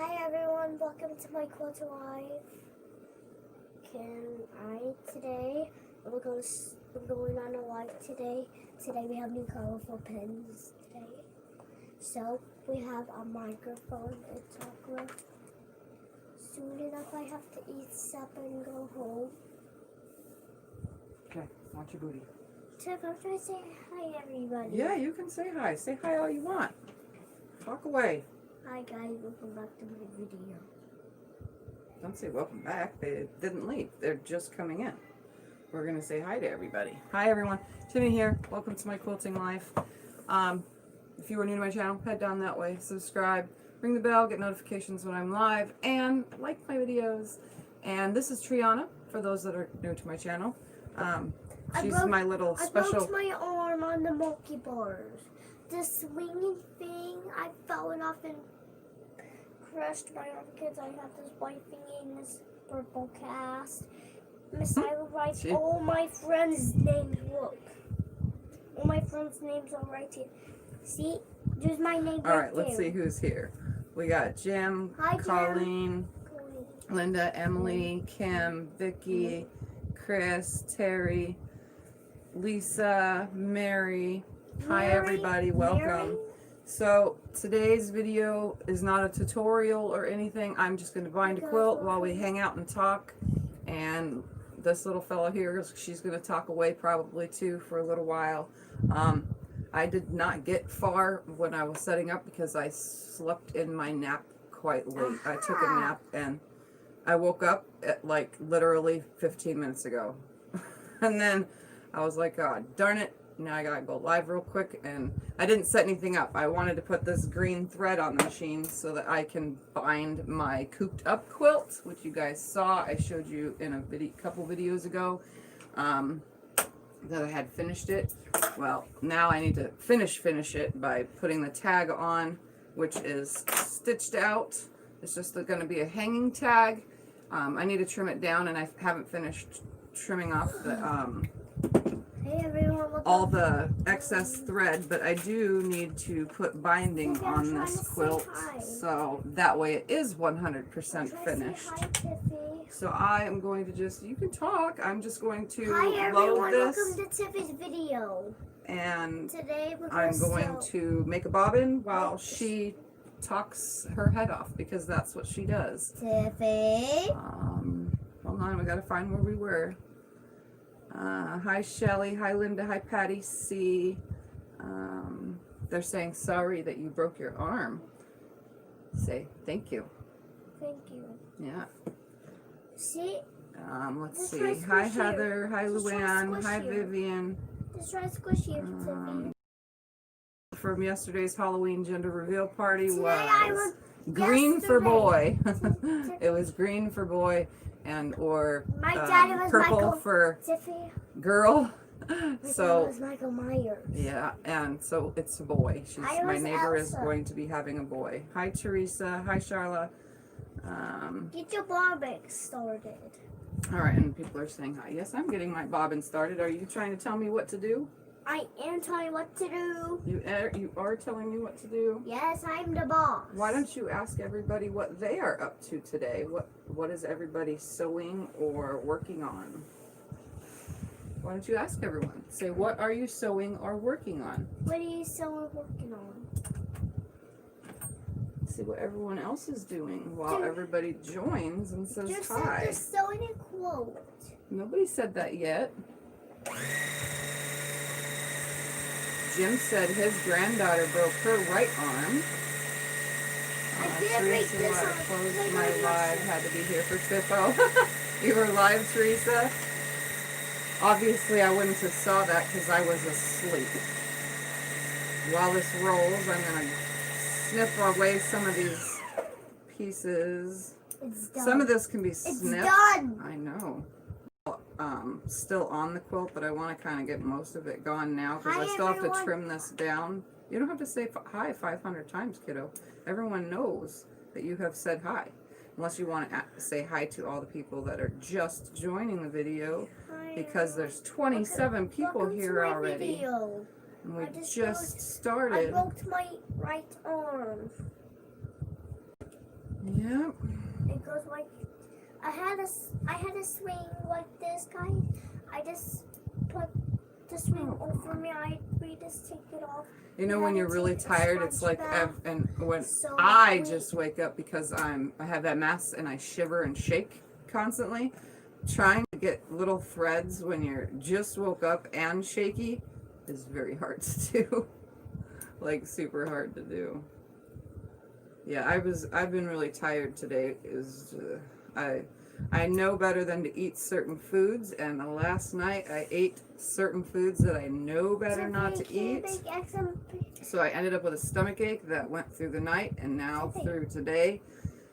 Hi everyone, welcome to my Quilt Live. We're going on a live today. Today we have new colorful pens today. So we have a microphone to talk with. Soon enough I have to eat supper and go home. Okay, watch your booty. Tiff, I'm trying to say hi everybody. Yeah, you can say hi. Say hi all you want. Talk away. Hi guys, welcome back to my video. Don't say welcome back. They didn't leave. They're just coming in. We're going to say hi to everybody. Hi everyone. Tiffany here. Welcome to my quilting life. If you are new to my channel, head down that way. Subscribe. Ring the bell. Get notifications when I'm live. And like my videos. And this is Triana, for those that are new to my channel. She's my little special... I broke my arm on the monkey bars. The swinging thing, I fell off and crushed my arm because I have this white thingy and this purple cast. Miss, I will write all my friends' names. Look. All my friends' names are right here. See? There's my name right there. Alright, let's see who's here. We got Jim, Hi, Colleen, Linda, Emily, Kim, Vicky, Chris, Terry, Lisa, Mary. Hi everybody, welcome. So today's video is not a tutorial or anything. I'm just going to bind a quilt while we hang out and talk. And this little fella here, she's going to talk away probably too for a little while. I did not get far when I was setting up because I slept in my nap quite late. I took a nap and I woke up at like literally 15 minutes ago. And then I was like, God darn it. Now I gotta go live real quick, and I didn't set anything up. I wanted to put this green thread on the machine so that I can bind my cooped up quilt, which you guys saw. I showed you in a couple videos ago that I had finished it. Well, now I need to finish it by putting the tag on, which is stitched out. It's just going to be a hanging tag. I need to trim it down, and I haven't finished trimming off the Hey everyone, all the excess thread, but I do need to put binding on this quilt, so that way it is 100% finished. So I am going to just, you can talk, I'm just going to load this. Welcome to Tiffany's video. And today I'm going to make a bobbin while she talks her head off, because that's what she does. Tiffany. Hold on, we gotta find where we were. Hi Shelly, hi Linda, hi Patty C. They're saying sorry that you broke your arm. Say thank you. Thank you. Yeah. See? Let's see. Hi Heather, hi Luann, hi Vivian. Just try to squish you, from yesterday's Halloween gender reveal party was green for boy. It was green for boy. And or my daddy was purple Michael, for Tiffany. Girl. So was Michael Myers. Yeah, and so it's a boy. My neighbor is going to be having a boy. Hi Teresa. Hi Charla. Get your bobbin started. All right, and people are saying hi. Yes, I'm getting my bobbin started. Are you trying to tell me what to do? I am telling you what to do. You are telling me what to do? Yes, I'm the boss. Why don't you ask everybody what they are up to today? What is everybody sewing or working on? Why don't you ask everyone? Say, what are you sewing or working on? What are you sewing or working on? See what everyone else is doing while everybody joins and says hi. Just sewing a quote. Nobody said that yet. Jim said his granddaughter broke her right arm. Teresa closed my live, had to be here for Tifo. You were live, Teresa? Obviously, I wouldn't have saw that because I was asleep. While this rolls, I'm going to snip away some of these pieces. It's done. Some of this can be snipped. It's done. I know. Still on the quilt, but I want to kind of get most of it gone now because I still have to trim this down. You don't have to say hi 500 times, kiddo. Everyone knows that you have said hi. Unless you want to say hi to all the people that are just joining the video, because there's 27 people here already. And we just started. I broke my right arm. Yep. It goes like, I had a swing like this, guys. I just put the swing over me. We just take it off. You know, when you're really tired, it's like, and when So I just wake up because I have MS and I shiver and shake constantly. Trying to get little threads when you're just woke up and shaky is very hard to do. Like super hard to do. Yeah, I've been really tired today. I know better than to eat certain foods, and last night I ate certain foods that I know better not to eat. So I ended up with a stomach ache that went through the night and now through today.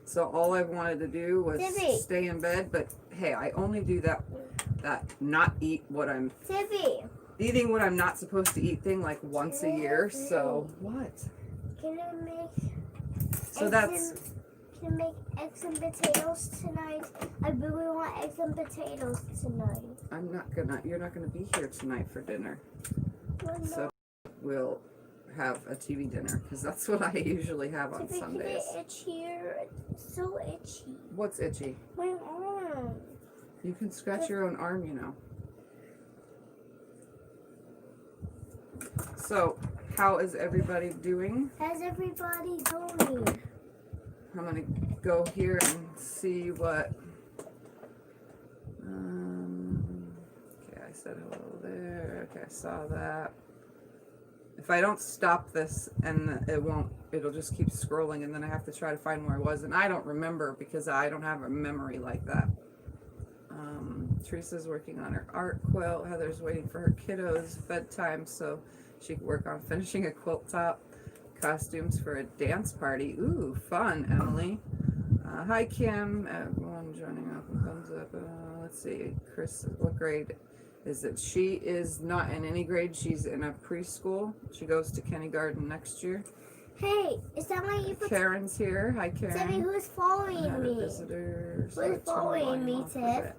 So all I wanted to do was stay in bed, but hey, I only do that not eat what I'm eating what I'm not supposed to eat thing like once a year. So what? Can I make so that's can I make eggs and potatoes tonight? I really want eggs and potatoes tonight. You're not gonna be here tonight for dinner. Well, no. So we'll have a TV dinner because that's what I usually have on Sundays. Can I itch here? It's so itchy. What's itchy? My arm. You can scratch your own arm, you know. So, how is everybody doing? How's everybody going? I'm gonna go here and see what. Okay, I said hello there. Okay, I saw that. If I don't stop this, and it'll just keep scrolling, and then I have to try to find where I was, and I don't remember because I don't have a memory like that. Teresa's working on her art quilt. Heather's waiting for her kiddos' bedtime so she can work on finishing a quilt top. Costumes for a dance party. Ooh, fun, Emily. Hi, Kim. Everyone joining up. Thumbs up. Let's see. Chris, what grade is it? She is not in any grade. She's in a preschool. She goes to kindergarten next year. Hey, is that my evil? Karen's here. Hi, Karen. Tiffany, who's following me? Visitors. Who's following me, Tiff?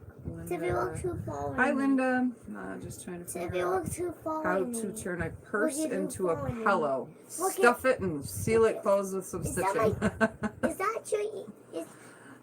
Tiffany, look who's following me. Hi, Linda. Just trying to figure out how to turn a purse into a pillow. Stuff it and seal it closed with some stitching. Is that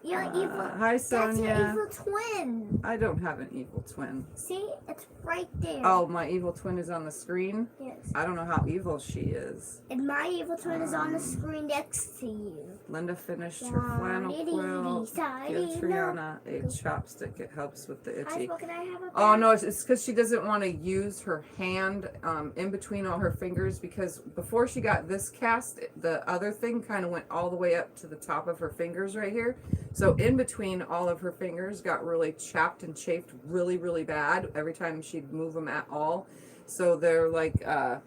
your evil? Hi, Sonia. That's your evil twin. I don't have an evil twin. See, it's right there. Oh, my evil twin is on the screen? Yes. I don't know how evil she is. And my evil twin is on the screen next to you. Linda finished her flannel quilt. Give Triana a chopstick. It helps with the itchy. Can I have a Oh, no, it's because she doesn't want to use her hand in between all her fingers, because before she got this cast, the other thing kind of went all the way up to the top of her fingers right here. So in between all of her fingers got really chapped and chafed really, really bad every time she'd move them at all. So they're like, I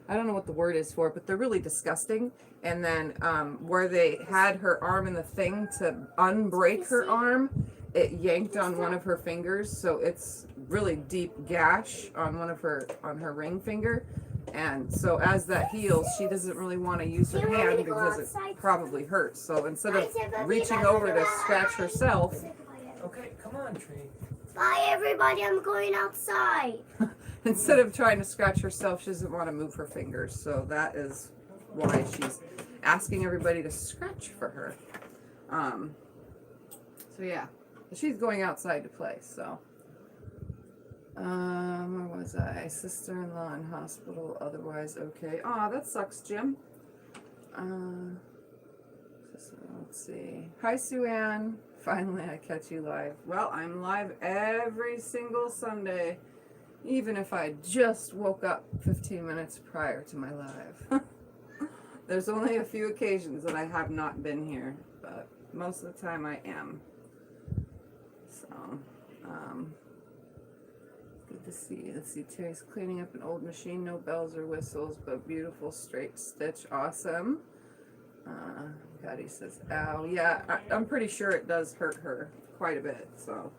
don't know what the word is for it, but they're really disgusting. And then where they had her arm in the thing to unbreak her arm, it yanked on one of her fingers. So it's really deep gash on on her ring finger. And so as that heals, she doesn't really want to use her hand because it probably hurts. So instead of reaching over to scratch herself. Okay, come on, Tree. Bye, everybody. I'm going outside. Instead of trying to scratch herself, she doesn't want to move her fingers. So that is why she's asking everybody to scratch for her. So yeah, she's going outside to play. So. Where was I? Sister-in-law in hospital, otherwise okay. Aw, that sucks, Jim. Let's see. Hi, Sue Ann. Finally, I catch you live. Well, I'm live every single Sunday, even if I just woke up 15 minutes prior to my live. There's only a few occasions that I have not been here, but most of the time I am. So, good to see. Let's see. Terry's cleaning up an old machine. No bells or whistles, but beautiful straight stitch. Awesome. Patty says, ow. Yeah, I'm pretty sure it does hurt her quite a bit. So,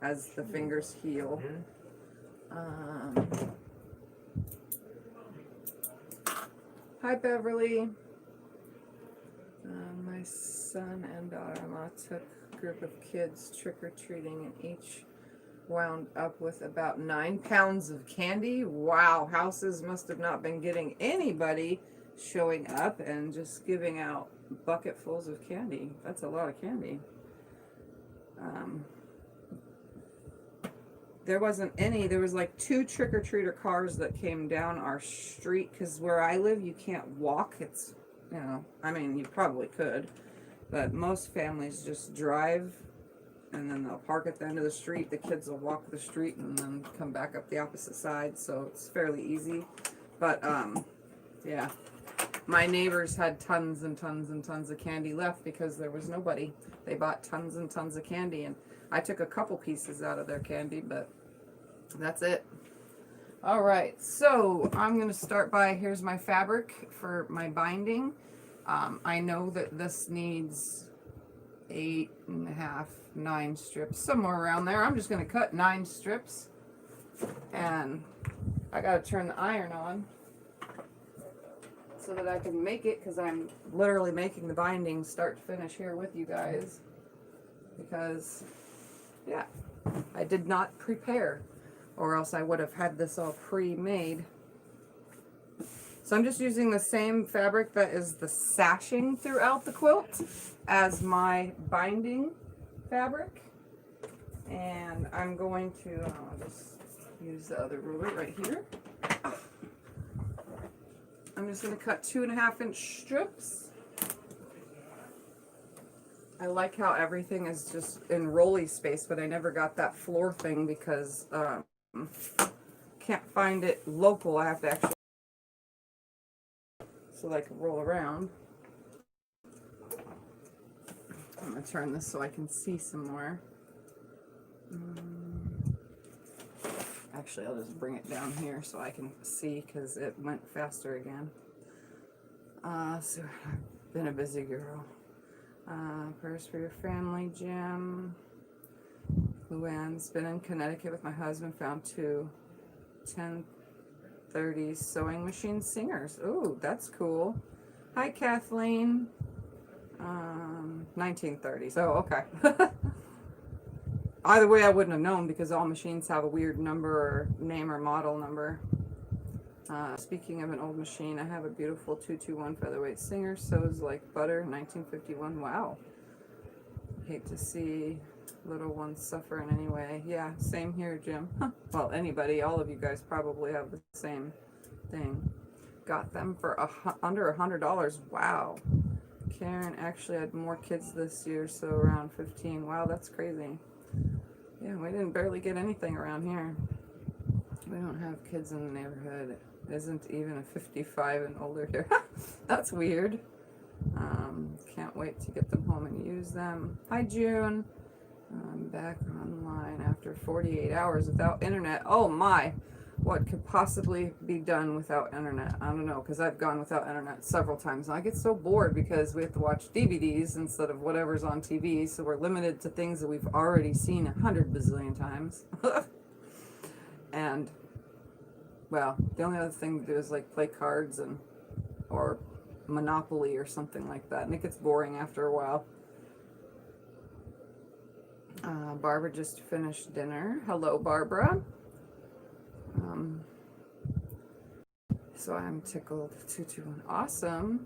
as the fingers heal. Hi, Beverly. My son and daughter-in-law took a group of kids trick-or-treating, and each wound up with about 9 pounds of candy. Wow, houses must have not been getting anybody showing up and just giving out bucketfuls of candy. That's a lot of candy. There wasn't any, there was like 2 trick-or-treater cars that came down our street, because where I live you can't walk. It's, you know, I mean, you probably could, but most families just drive and then they'll park at the end of the street. The kids will walk the street and then come back up the opposite side, so it's fairly easy. But yeah, my neighbors had tons and tons and tons of candy left because there was nobody. They bought tons and tons of candy, and I took a couple pieces out of their candy, but that's it. All right, so I'm going to start by, here's my fabric for my binding. I know that this needs 8.5, 9 strips, somewhere around there. I'm just going to cut 9 strips, and I got to turn the iron on so that I can make it, because I'm literally making the binding start to finish here with you guys, because yeah, I did not prepare, or else I would have had this all pre-made. So I'm just using the same fabric that is the sashing throughout the quilt as my binding fabric, and I'm going to just use the other ruler right here. I'm just going to cut 2.5-inch strips. I like how everything is just in rolly space, but I never got that floor thing because can't find it local. I have to actually, so that I can roll around. I'm going to turn this so I can see some more. Actually, I'll just bring it down here so I can see, because it went faster again. So I've been a busy girl. Prayers for your family, Jim. Luann's been in Connecticut with my husband, found 2 1030s sewing machine singers. Ooh, that's cool. Hi, Kathleen. 1930s. Oh, okay. Either way, I wouldn't have known, because all machines have a weird number or name or model number. Speaking of an old machine, I have a beautiful 221 featherweight singer, sews like butter, 1951. Wow. Hate to see little ones suffer in any way. Yeah, same here, Jim. Well, anybody, all of you guys probably have the same thing. Got them for under $100. Wow. Karen actually had more kids this year, so around 15. Wow, that's crazy. Yeah, we didn't barely get anything around here. We don't have kids in the neighborhood. Isn't even a 55 and older here. That's weird. Can't wait to get them home and use them. Hi, June. I'm back online after 48 hours without internet. Oh my, what could possibly be done without internet? I don't know, because I've gone without internet several times. And I get so bored because we have to watch DVDs instead of whatever's on TV, so we're limited to things that we've already seen 100 bazillion times. And, well, the only other thing to do is like play cards and or Monopoly or something like that, and it gets boring after a while. Barbara just finished dinner. Hello, Barbara. So I'm tickled. 221. Awesome.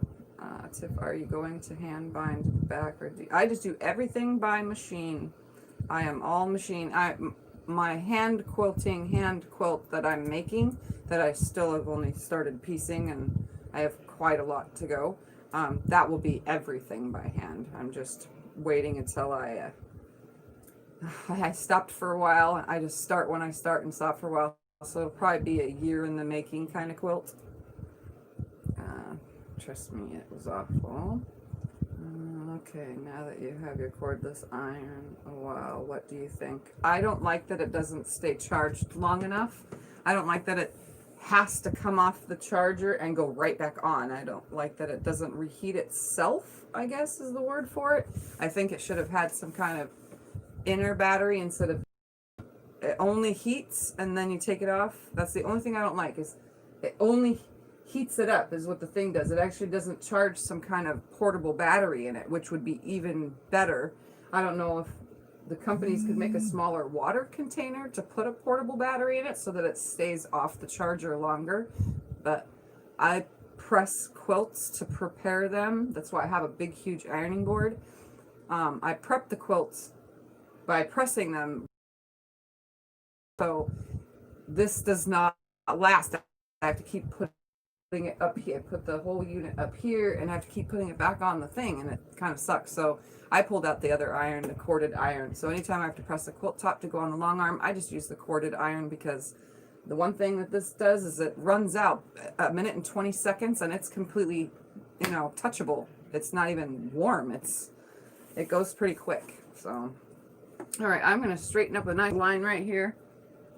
Tiff, are you going to hand bind the back, or I just do everything by machine? I am all machine. My hand quilt that I'm making, that I still have only started piecing, and I have quite a lot to go. That will be everything by hand. I'm just waiting until I stopped for a while. I just start when I start and stop for a while. So it'll probably be a year in the making kind of quilt. Trust me, it was awful. Okay, now that you have your cordless iron, wow, what do you think? I don't like that it doesn't stay charged long enough. I don't like that it has to come off the charger and go right back on. I don't like that it doesn't reheat itself, I guess is the word for it. I think it should have had some kind of inner battery instead of it only heats and then you take it off. That's the only thing I don't like, is it only heats it up is what the thing does. It actually doesn't charge some kind of portable battery in it, which would be even better. I don't know if the companies could make a smaller water container to put a portable battery in it so that it stays off the charger longer, but I press quilts to prepare them. That's why I have a big, huge ironing board. I prep the quilts by pressing them. So this does not last. I have to keep putting it up here, put the whole unit up here, and I have to keep putting it back on the thing, and it kind of sucks. So I pulled out the other iron, the corded iron. So anytime I have to press the quilt top to go on the long arm, I just use the corded iron, because the one thing that this does is it runs out a minute and 20 seconds, and it's completely, you know, touchable. It's not even warm. It goes pretty quick. So, all right, I'm going to straighten up a nice line right here,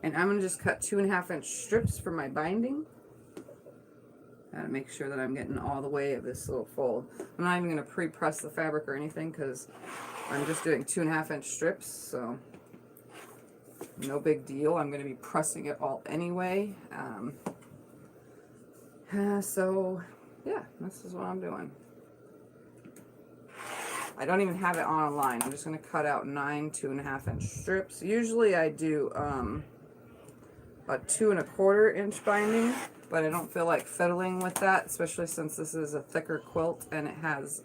and I'm going to just cut 2.5-inch strips for my binding. Gotta make sure that I'm getting all the way of this little fold. I'm not even going to pre-press the fabric or anything, because I'm just doing 2.5-inch strips, so no big deal. I'm going to be pressing it all anyway. So yeah, this is what I'm doing. I don't even have it on a line. I'm just going to cut out 9 2.5-inch strips. Usually I do a 2 1/4-inch binding, but I don't feel like fiddling with that, especially since this is a thicker quilt and it has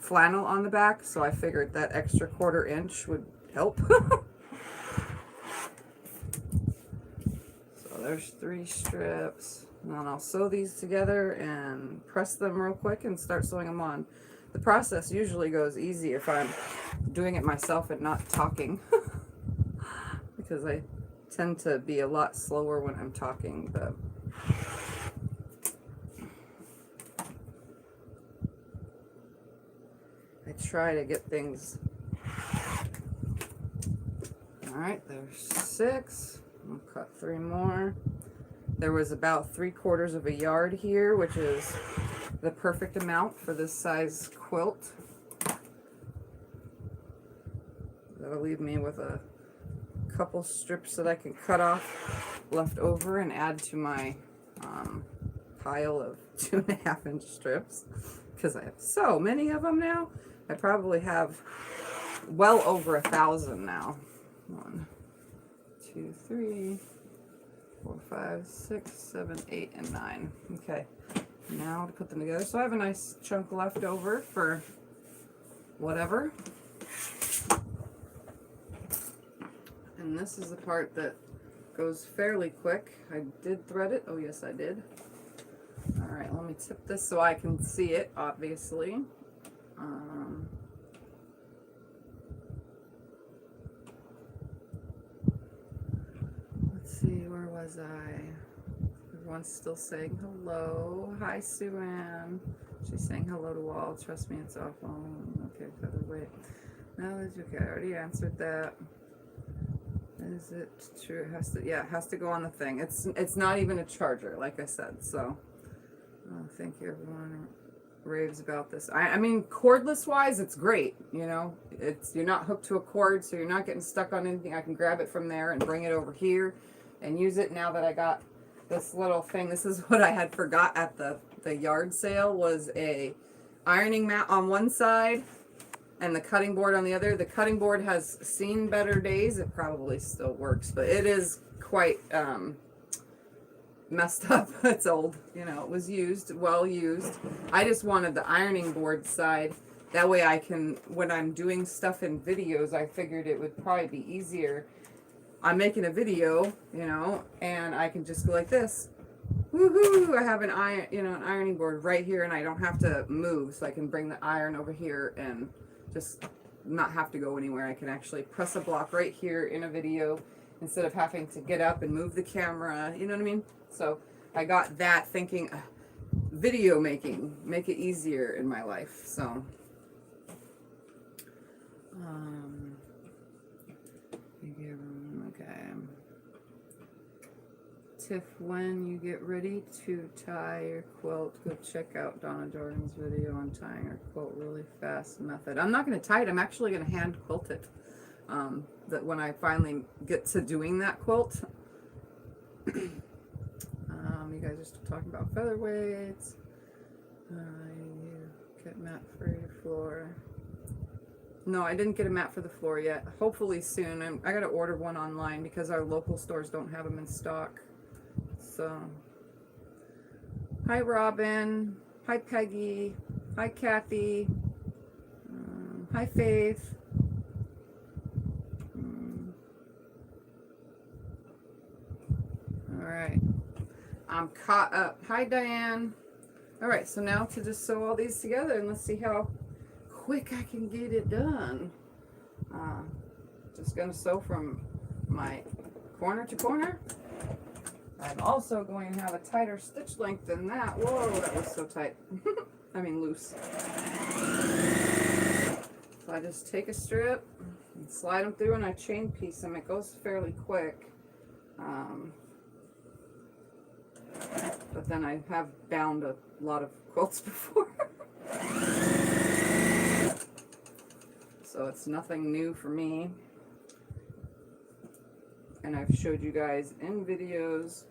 flannel on the back, so I figured that extra 1/4 inch would help. So there's 3 strips, and then I'll sew these together and press them real quick and start sewing them on. The process usually goes easy if I'm doing it myself and not talking, because I tend to be a lot slower when I'm talking, but I try to get things. All right, there's 6. I'll cut 3 more. There was about 3/4 of a yard here, which is the perfect amount for this size quilt. That'll leave me with a couple strips that I can cut off left over and add to my pile of 2.5-inch strips, because I have so many of them now. I probably have well over 1,000 now. 1, 2, 3, 4, 5, 6, 7, 8, and 9. Okay, now to put them together. So I have a nice chunk left over for whatever. And this is the part that goes fairly quick. I did thread it. Oh yes, I did. All right, let me tip this so I can see it, obviously. Let's see, where was I? Everyone's still saying hello. Hi, Sue Ann. She's saying hello to all. Trust me, it's awful. Okay, featherweight. No, that's okay. I already answered that. Is it true? It has to, yeah, it has to go on the thing. It's not even a charger, like I said. So, thank you, everyone raves about this. I mean, cordless wise, it's great. You know, you're not hooked to a cord, so you're not getting stuck on anything. I can grab it from there and bring it over here and use it. Now that I got this little thing, this is what I had forgot at the yard sale, was a ironing mat on one side and the cutting board on the other. The cutting board has seen better days. It probably still works, but it is quite messed up. It's old, you know. It was used, well used. I just wanted the ironing board side. That way I can, when I'm doing stuff in videos, I figured it would probably be easier. I'm making a video, you know, and I can just go like this. Woohoo! I have an iron, you know, an ironing board right here, and I don't have to move, so I can bring the iron over here and just not have to go anywhere. I can actually press a block right here in a video instead of having to get up and move the camera, you know what I mean? So I got that thinking, video making, make it easier in my life. So okay. Tiff, when you get ready to tie your quilt, go check out Donna Jordan's video on tying her quilt really fast method. I'm not going to tie it. I'm actually going to hand quilt it. That when I finally get to doing that quilt. You guys are still talking about featherweights. You get mat for your floor. No, I didn't get a mat for the floor yet. Hopefully soon. I got to order one online because our local stores don't have them in stock. So, Hi, Robin. Hi, Peggy. Hi, Kathy. Hi, Faith. All right. I'm caught up. Hi, Diane. All right, so now to just sew all these together and let's see how quick I can get it done. Just gonna sew from my corner to corner. I'm also going to have a tighter stitch length than that. Whoa, that was so tight. I mean loose. So I just take a strip and slide them through and I chain piece them. It goes fairly quick. But then I have bound a lot of quilts before. So it's nothing new for me. And I've showed you guys in videos.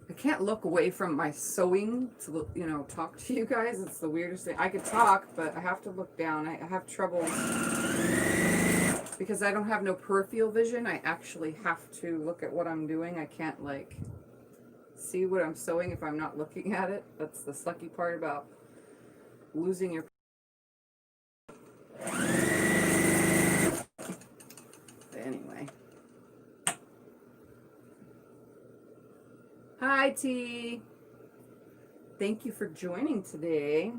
I can't look away from my sewing to, you know, talk to you guys. It's the weirdest thing. I could talk, but I have to look down. I have trouble because I don't have no peripheral vision. I actually have to look at what I'm doing. I can't like see what I'm sewing if I'm not looking at it. That's the sucky part about losing your. Anyway. Hi, T. Thank you for joining today.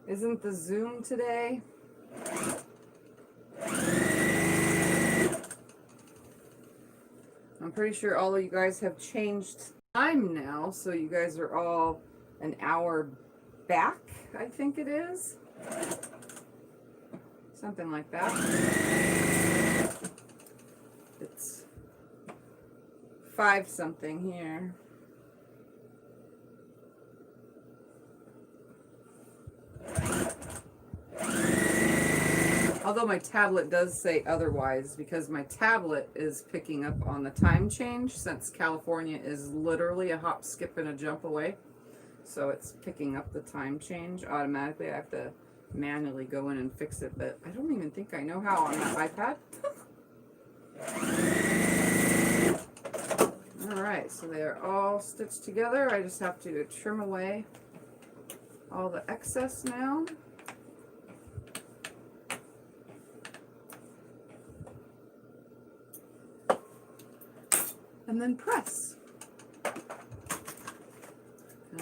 Isn't the Zoom today? I'm pretty sure all of you guys have changed time now, so you guys are all an hour back, I think it is. Something like that. It's 5 something here. Although my tablet does say otherwise, because my tablet is picking up on the time change since California is literally a hop, skip, and a jump away. So it's picking up the time change automatically. I have to manually go in and fix it, but I don't even think I know how on that iPad. Alright, so they're all stitched together. I just have to trim away all the excess now. And then press. And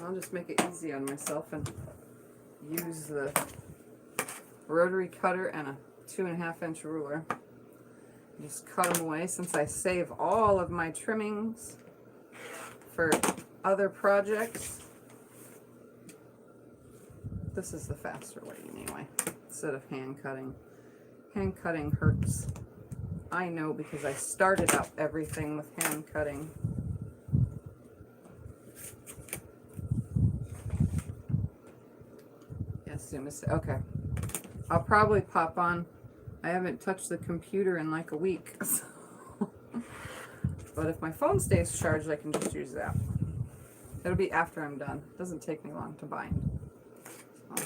I'll just make it easy on myself and use the rotary cutter and a 2.5-inch ruler. Just cut them away since I save all of my trimmings for other projects. This is the faster way anyway, instead of hand cutting. Hand cutting hurts. I know because I started out everything with hand cutting. Yes, okay. I'll probably pop on. I haven't touched the computer in like a week. So. But if my phone stays charged, I can just use that. It'll be after I'm done. It doesn't take me long to bind. So.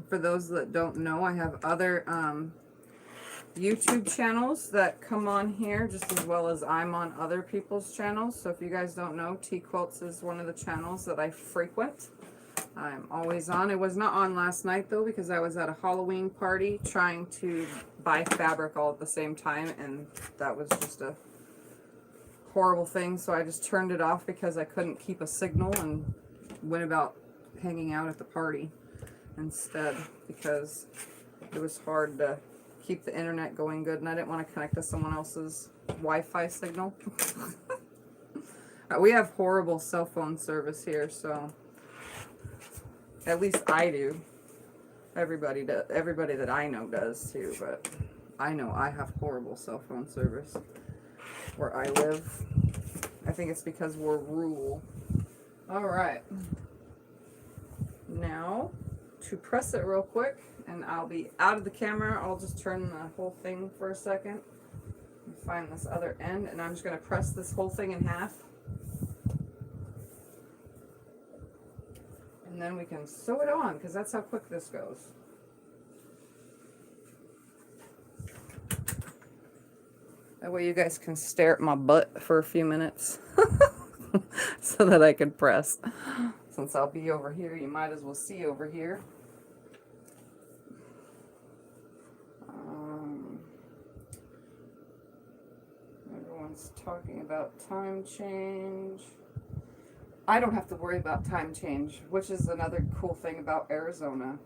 For those that don't know, I have other YouTube channels that come on here just as well as I'm on other people's channels. So if you guys don't know, T Quilts is one of the channels that I frequent. I'm always on. I was not on last night though because I was at a Halloween party trying to buy fabric all at the same time, and that was just a horrible thing. So I just turned it off because I couldn't keep a signal and went about hanging out at the party instead because it was hard to keep the internet going good, and I didn't want to connect to someone else's Wi-Fi signal. We have horrible cell phone service here, so at least I do. Everybody does. Everybody that I know does too, but I know I have horrible cell phone service where I live. I think it's because we're rural. All right. Now, to press it real quick, and I'll be out of the camera. I'll just turn the whole thing for a second and find this other end, and I'm just going to press this whole thing in half. And then we can sew it on, because that's how quick this goes. That way you guys can stare at my butt for a few minutes. so that I can press. Since I'll be over here, you might as well see over here. Everyone's talking about time change. I don't have to worry about time change, which is another cool thing about Arizona.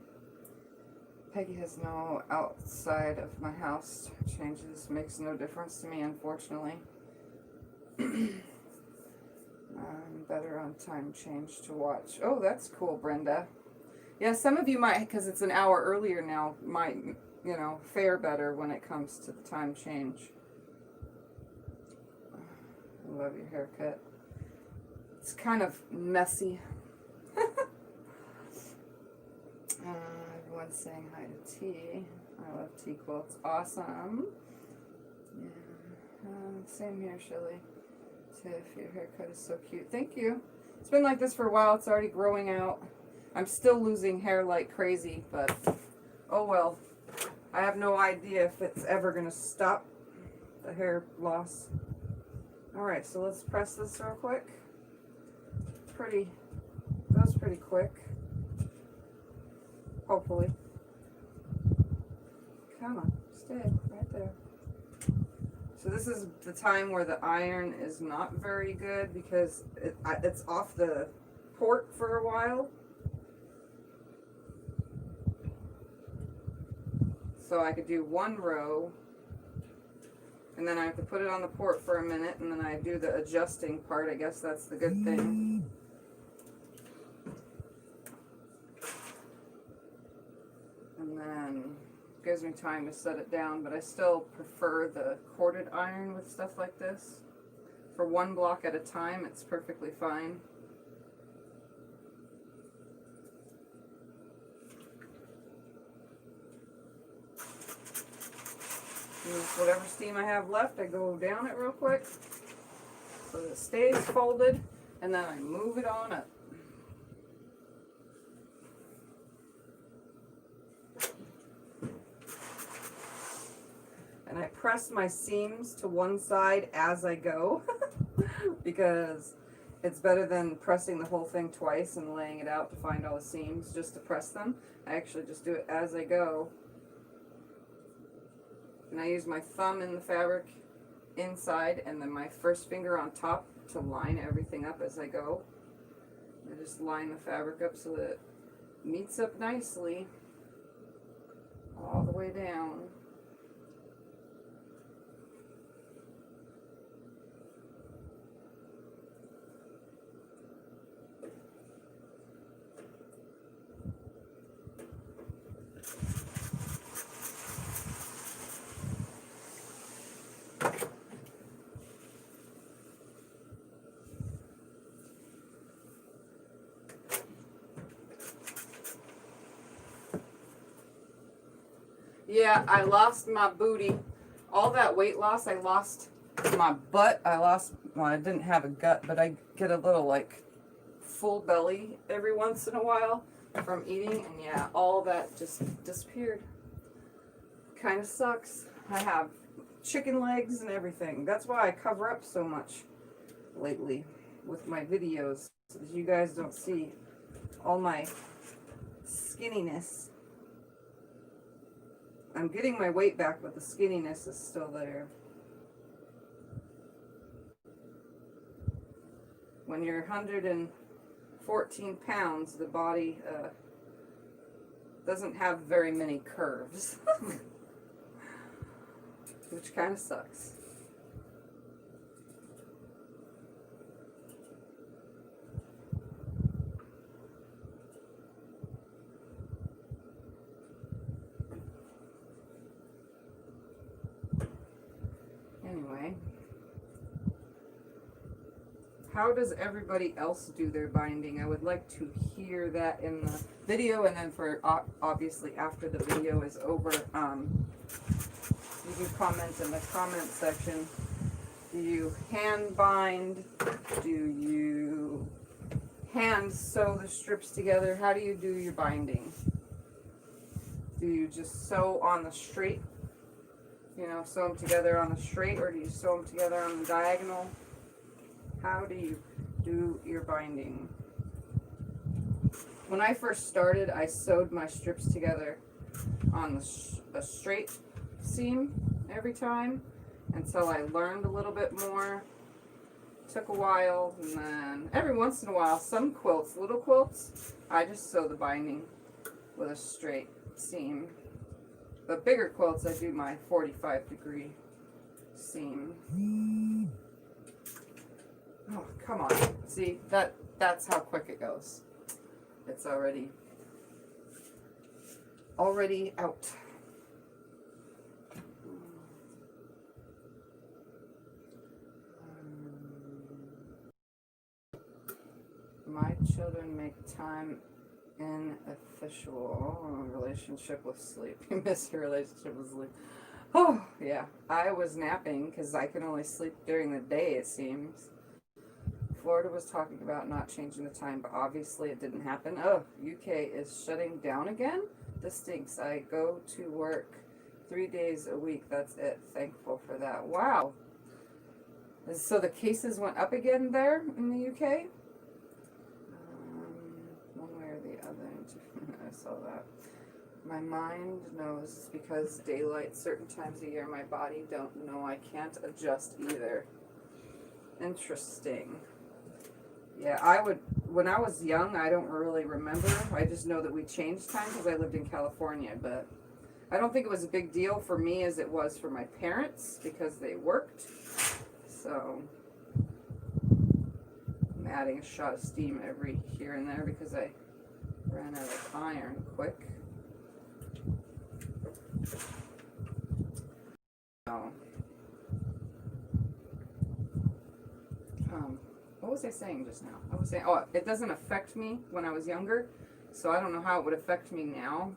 Peggy has no outside of my house changes. Makes no difference to me, unfortunately. I'm better on time change to watch. Oh, that's cool, Brenda. Yeah, some of you might, because it's an hour earlier now, might, you know, fare better when it comes to the time change. I love your haircut. It's kind of messy. Everyone's saying hi to T. I love T quilts. Awesome. Yeah. Same here, Shelly. Tiff, your haircut is so cute. Thank you. It's been like this for a while. It's already growing out. I'm still losing hair like crazy, but oh well. I have no idea if it's ever going to stop the hair loss. Alright, so let's press this real quick. Goes pretty quick. Hopefully. Come on, stay right there. So this is the time where the iron is not very good because it's off the port for a while. So I could do one row, and then I have to put it on the port for a minute, and then I do the adjusting part. I guess that's the good thing. And then gives me time to set it down, but I still prefer the corded iron with stuff like this. For one block at a time, it's perfectly fine. Use whatever steam I have left, I go down it real quick so that it stays folded, and then I move it on up. And I press my seams to one side as I go because it's better than pressing the whole thing twice and laying it out to find all the seams just to press them. I actually just do it as I go. And I use my thumb in the fabric inside and then my first finger on top to line everything up as I go. I just line the fabric up so that it meets up nicely all the way down. Yeah, I lost my booty. All that weight loss, I lost my butt. Well, I didn't have a gut, but I get a little, like, full belly every once in a while from eating. And yeah, all that just disappeared. Kind of sucks. I have chicken legs and everything. That's why I cover up so much lately with my videos, so that you guys don't see all my skinniness. I'm getting my weight back, but the skinniness is still there. When you're 114 pounds, the body doesn't have very many curves, which kind of sucks. Anyway, how does everybody else do their binding? I would like to hear that in the video, and then for obviously after the video is over, you can comment in the comment section. Do you hand bind? Do you hand sew the strips together? How do you do your binding? Do you just sew on the straight? You know, sew them together on the straight, or do you sew them together on the diagonal? How do you do do your binding. When I first started, I sewed my strips together on a straight seam every time until I learned a little bit more. Took a while, and then every once in a while, some quilts, little quilts, I just sew the binding with a straight seam. But bigger quilts, I do my 45-degree seam. Oh, come on. See, that's how quick it goes. It's already out. My children make time in official relationship with sleep. You miss your relationship with sleep. Oh, yeah. I was napping because I can only sleep during the day, it seems. Florida was talking about not changing the time, but obviously it didn't happen. Oh, UK is shutting down again? This stinks. I go to work 3 days a week. That's it. Thankful for that. Wow. So the cases went up again there in the UK? One way or the other. I saw that. My mind knows because daylight certain times of year, my body don't know. I can't adjust either. Interesting. Yeah, when I was young, I don't really remember. I just know that we changed time because I lived in California, but I don't think it was a big deal for me as it was for my parents because they worked. So I'm adding a shot of steam every here and there because I ran out of iron quick. Oh. What was I saying just now? I was saying, oh, it doesn't affect me when I was younger, so I don't know how it would affect me now.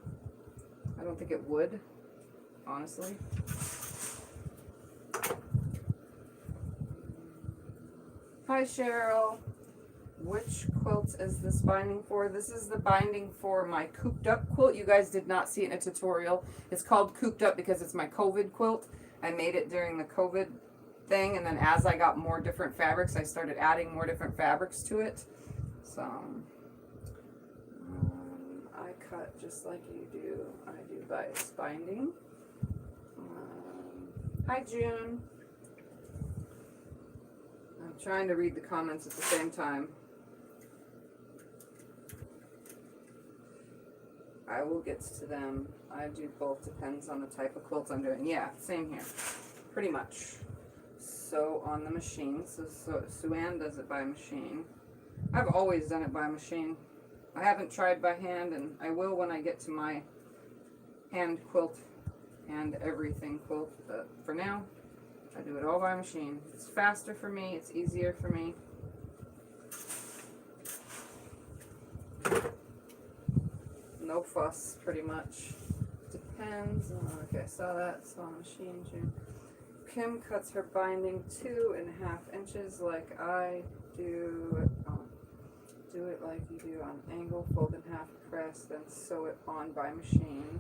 I don't think it would, honestly. Hi, Cheryl. Which quilts is this binding for? This is the binding for my cooped up quilt. You guys did not see it in a tutorial. It's called cooped up because it's my COVID quilt. I made it during the COVID thing, and then as I got more different fabrics, I started adding more different fabrics to it. So I cut just like you do. I do bias binding. Hi, June. I'm trying to read the comments at the same time. I will get to them. I do both, depends on the type of quilts I'm doing. Yeah, same here, pretty much. So on the machine, so Sue-Ann does it by machine. I've always done it by machine. I haven't tried by hand, and I will when I get to my hand quilt and everything quilt, but for now, I do it all by machine. It's faster for me, it's easier for me. No fuss, pretty much. Depends. Okay, I saw that. It's on machine, June. Kim cuts her binding 2.5 inches like I do. Do it like you do on angle, fold in half, press, then sew it on by machine.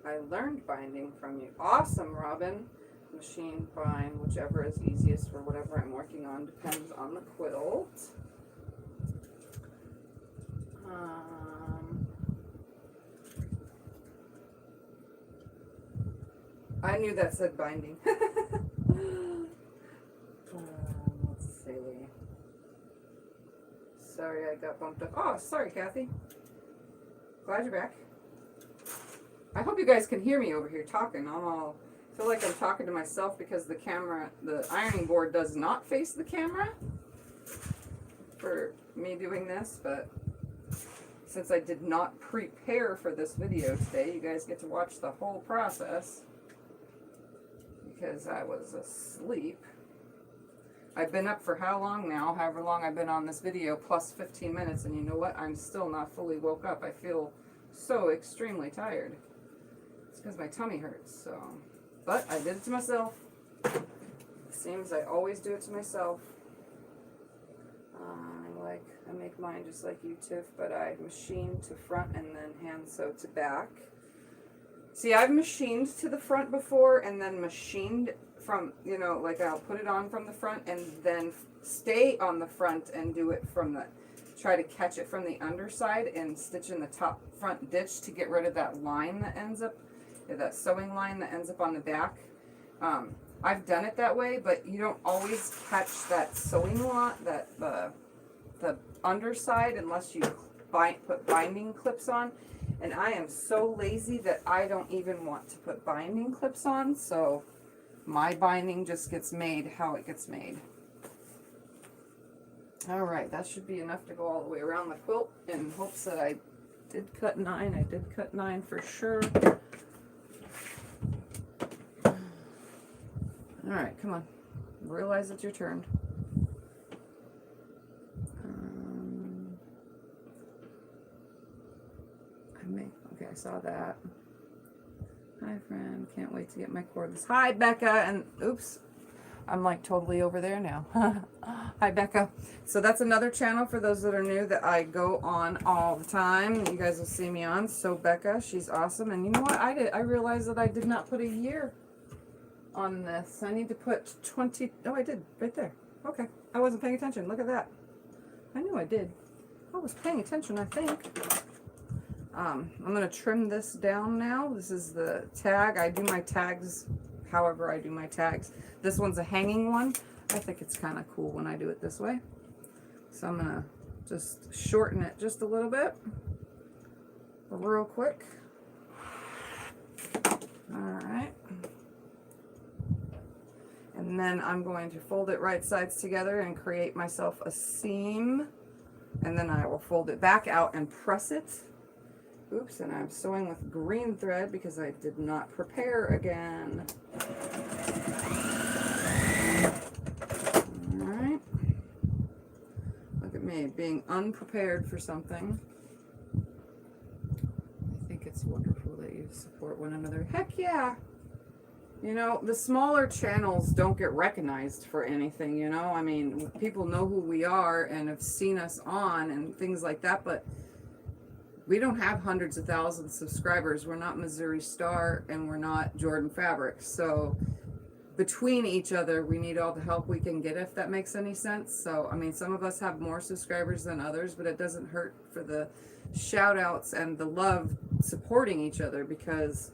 I learned binding from you. Awesome, Robin. Machine, bind, whichever is easiest for whatever I'm working on. Depends on the quilt. I knew that said binding. Let's see. Sorry, I got bumped up. Oh, sorry, Kathy. Glad you're back. I hope you guys can hear me over here talking. I feel like I'm talking to myself because the camera, the ironing board does not face the camera for me doing this, but since I did not prepare for this video today, you guys get to watch the whole process because I was asleep. I've been up for how long now? However long I've been on this video, plus 15 minutes, and you know what? I'm still not fully woke up. I feel so extremely tired. It's because my tummy hurts, so. But I did it to myself. It seems I always do it to myself. I make mine just like you, Tiff, but I machine to front and then hand sew to back. See, I've machined to the front before and then machined from, you know, like I'll put it on from the front and then stay on the front and do it from the, try to catch it from the underside and stitch in the top front ditch to get rid of that line that ends up, that sewing line that ends up on the back. I've done it that way, but you don't always catch that sewing line, that the underside, unless you put binding clips on. And I am so lazy that I don't even want to put binding clips on, so my binding just gets made how it gets made. All right, that should be enough to go all the way around the quilt, in hopes that I did cut 9. I did cut 9 for sure. All right, come on. Realize it's your turn. Okay, I saw that. Hi, friend. Can't wait to get my cordless. Hi, Becca. And oops, I'm like totally over there now. Hi, Becca. So that's another channel for those that are new that I go on all the time. You guys will see me on. So Becca, she's awesome. And you know what? I realized that I did not put a year on this. I need to put 20. Oh, I did right there. Okay. I wasn't paying attention. Look at that. I knew I did. I was paying attention, I think. I'm going to trim this down now. This is the tag. I do my tags however I do my tags. This one's a hanging one. I think it's kind of cool when I do it this way. So I'm going to just shorten it just a little bit. Real quick. Alright. And then I'm going to fold it right sides together and create myself a seam. And then I will fold it back out and press it. Oops, and I'm sewing with green thread because I did not prepare again. Alright. Look at me, being unprepared for something. I think it's wonderful that you support one another. Heck yeah! You know, the smaller channels don't get recognized for anything, you know? I mean, people know who we are and have seen us on and things like that, but we don't have hundreds of thousands of subscribers. We're not Missouri Star and we're not Jordan Fabrics. So between each other, we need all the help we can get, if that makes any sense. So, I mean, some of us have more subscribers than others, but it doesn't hurt for the shout outs and the love supporting each other, because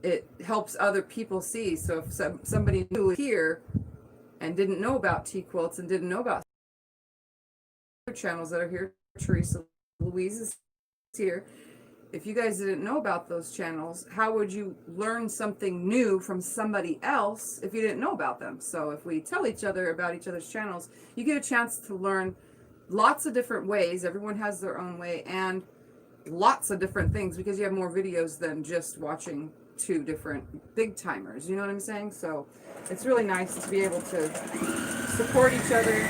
it helps other people see. So if somebody new is here and didn't know about T-Quilts and didn't know about other channels that are here, Teresa, Louise is here. If you guys didn't know about those channels, how would you learn something new from somebody else if you didn't know about them? So if we tell each other about each other's channels, you get a chance to learn lots of different ways. Everyone has their own way, and lots of different things, because you have more videos than just watching 2 different big timers. You know what I'm saying? So it's really nice to be able to support each other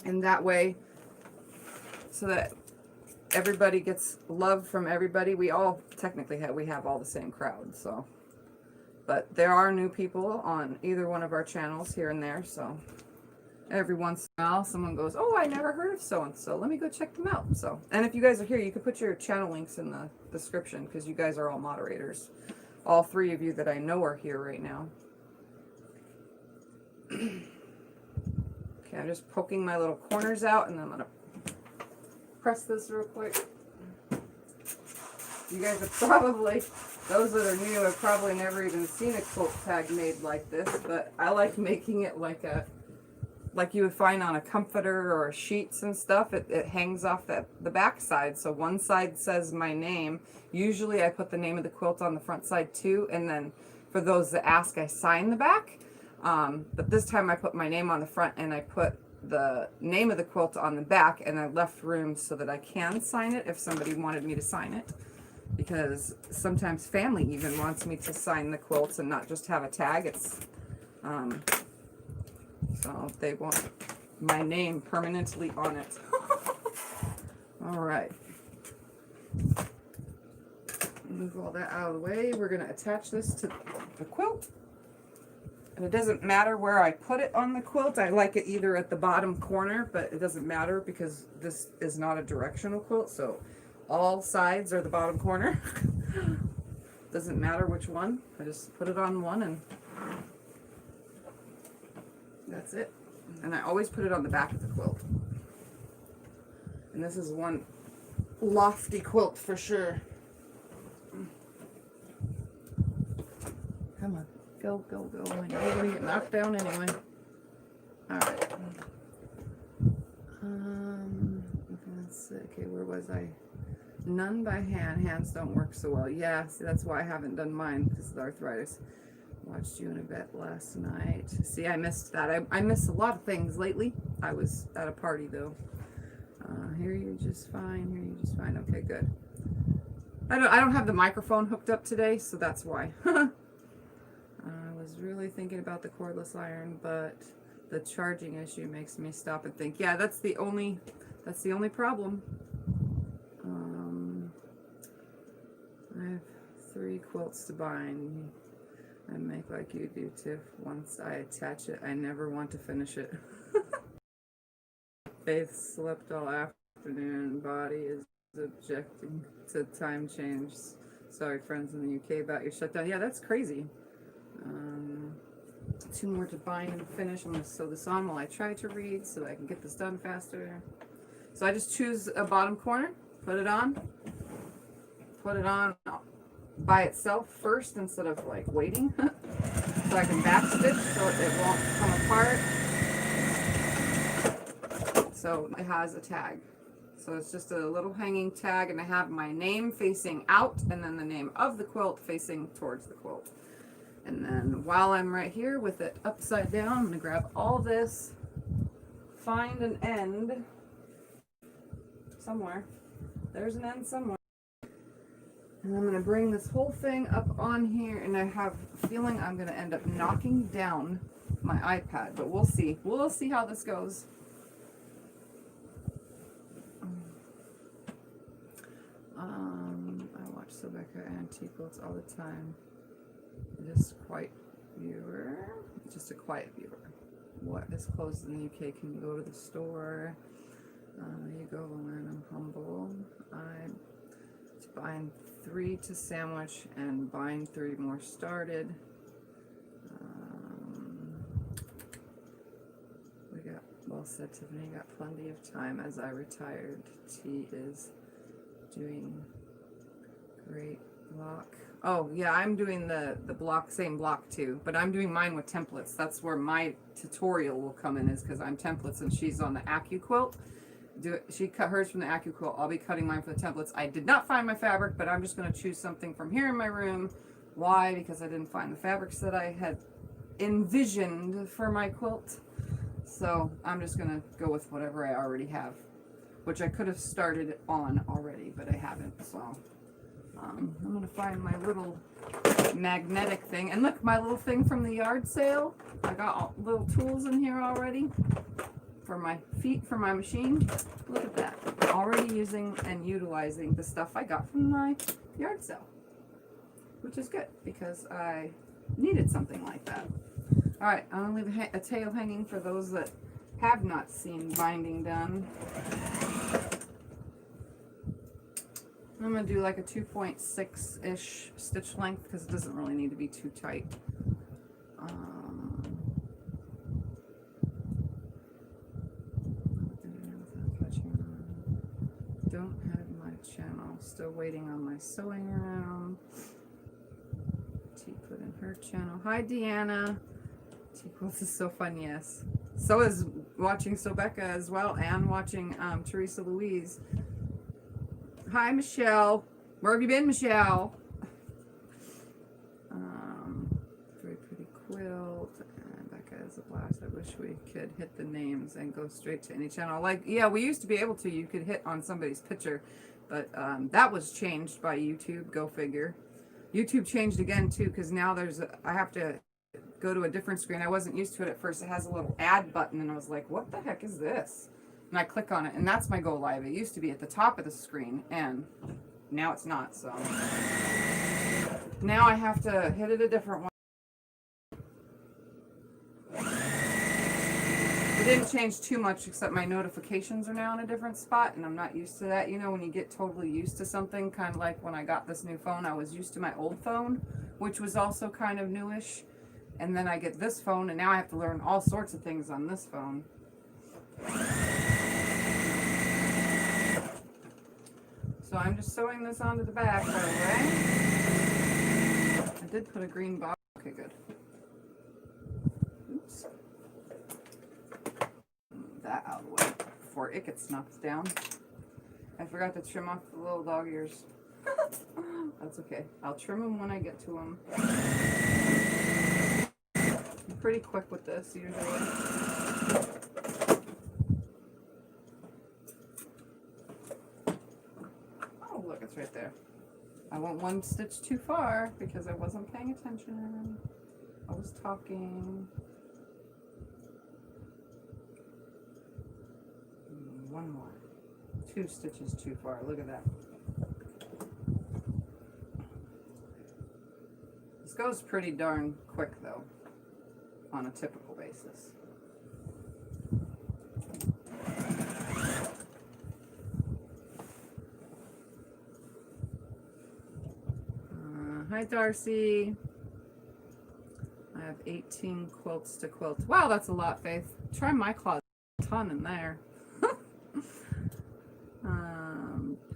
in that way, so that everybody gets love from everybody. We all technically have all the same crowd, so, but there are new people on either one of our channels here and there. So every once in a while someone goes, oh, I never heard of so and so, let me go check them out. So, and if you guys are here, you could put your channel links in the description, because you guys are all moderators. All 3 of you that I know are here right now. Okay, I'm just poking my little corners out, and then I'm gonna press this real quick. You guys have probably, those that are new have probably never even seen a quilt tag made like this, but I like making it like you would find on a comforter or sheets and stuff. It hangs off the back side, so one side says my name. Usually I put the name of the quilt on the front side too, and then for those that ask, I sign the back. But this time I put my name on the front and I put the name of the quilt on the back, and I left room so that I can sign it if somebody wanted me to sign it, because sometimes family even wants me to sign the quilts and not just have a tag. It's so they want my name permanently on it. All right, move all that out of the way. We're going to attach this to the quilt. And it doesn't matter where I put it on the quilt. I like it either at the bottom corner, but it doesn't matter because this is not a directional quilt, so all sides are the bottom corner. Doesn't matter which one. I just put it on one and that's it. And I always put it on the back of the quilt. And this is one lofty quilt for sure. Come on, go, go, go. I know you're gonna get knocked down anyway. Alright. Let's see. Okay, where was I? None by hand. Hands don't work so well. Yeah, see, that's why I haven't done mine, because of the arthritis. Watched you in a vet last night. See, I missed that. I missed a lot of things lately. I was at a party though. Here you're just fine. Here you're just fine. Okay, good. I don't have the microphone hooked up today, so that's why. I was really thinking about the cordless iron, but the charging issue makes me stop and think. Yeah, that's the only problem. I have 3 quilts to bind. I make like you do, Tiff. Once I attach it, I never want to finish it. Faith slept all afternoon. Body is objecting to time change. Sorry, friends in the UK, about your shutdown. Yeah, that's crazy. 2 more to bind and finish. I'm going to sew this on while I try to read so I can get this done faster. So I just choose a bottom corner, put it on by itself first instead of like waiting. So I can back stitch so it won't come apart. So it has a tag. So it's just a little hanging tag, and I have my name facing out and then the name of the quilt facing towards the quilt. And then while I'm right here with it upside down, I'm going to grab all this, find an end somewhere. There's an end somewhere. And I'm going to bring this whole thing up on here, and I have a feeling I'm going to end up knocking down my iPad, but we'll see. We'll see how this goes. I watch Rebecca Antique Quilts all the time. Just a quiet viewer. What is closed in the UK can go to the store. You go, and I'm humble. I bind 3 to sandwich and bind 3 more started. We got, well said, Tiffany, got plenty of time as I retired. T is doing great block. Oh yeah, I'm doing the block, same block too, but I'm doing mine with templates. That's where my tutorial will come in, is because I'm templates and she's on the AccuQuilt. She cut hers from the AccuQuilt. I'll be cutting mine for the templates. I did not find my fabric, but I'm just going to choose something from here in my room. Why? Because I didn't find the fabrics that I had envisioned for my quilt. So I'm just going to go with whatever I already have, which I could have started on already, but I haven't. So I'm going to find my little magnetic thing. And look, my little thing from the yard sale. I got all little tools in here already. For my feet, for my machine. Look at that. Already using and utilizing the stuff I got from my yard sale, which is good because I needed something like that. All right, I'm gonna leave a tail hanging for those that have not seen binding done. I'm gonna do like a 2.6-ish stitch length because it doesn't really need to be too tight. Don't have my channel. Still waiting on my sewing room. T put in her channel. Hi, Deanna. T Quilts is so fun, yes. So is watching Sobecca as well, and watching Teresa Louise. Hi, Michelle. Where have you been, Michelle? Very pretty quilt. And Becca is a blast. I wish we could hit the names and go straight to any channel. Like, yeah, we used to be able to. You could hit on somebody's picture, but that was changed by YouTube. Go figure. YouTube changed again too, because now I have to go to a different screen. I wasn't used to it at first. It has a little add button, and I was like, what the heck is this? And I click on it, and that's my go live. It used to be at the top of the screen, and now it's not. So now I have to hit it a different one. It didn't change too much, except my notifications are now in a different spot, and I'm not used to that. You know, when you get totally used to something, kind of like when I got this new phone, I was used to my old phone, which was also kind of newish, And then I get this phone, and now I have to learn all sorts of things on this phone. So I'm just sewing this onto the back, by the way. I did put a green box. Okay, good. Oops. Move that out of the way before it gets knocked down. I forgot to trim off the little dog ears. That's okay. I'll trim them when I get to them. I'm pretty quick with this usually. Oh, look, it's right there. I went one stitch too far because I wasn't paying attention. I was talking. One more. 2 stitches too far. Look at that. This goes pretty darn quick though, on a typical basis. Hi Darcy. I have 18 quilts to quilt. Wow, that's a lot, Faith. Try my closet. A ton in there.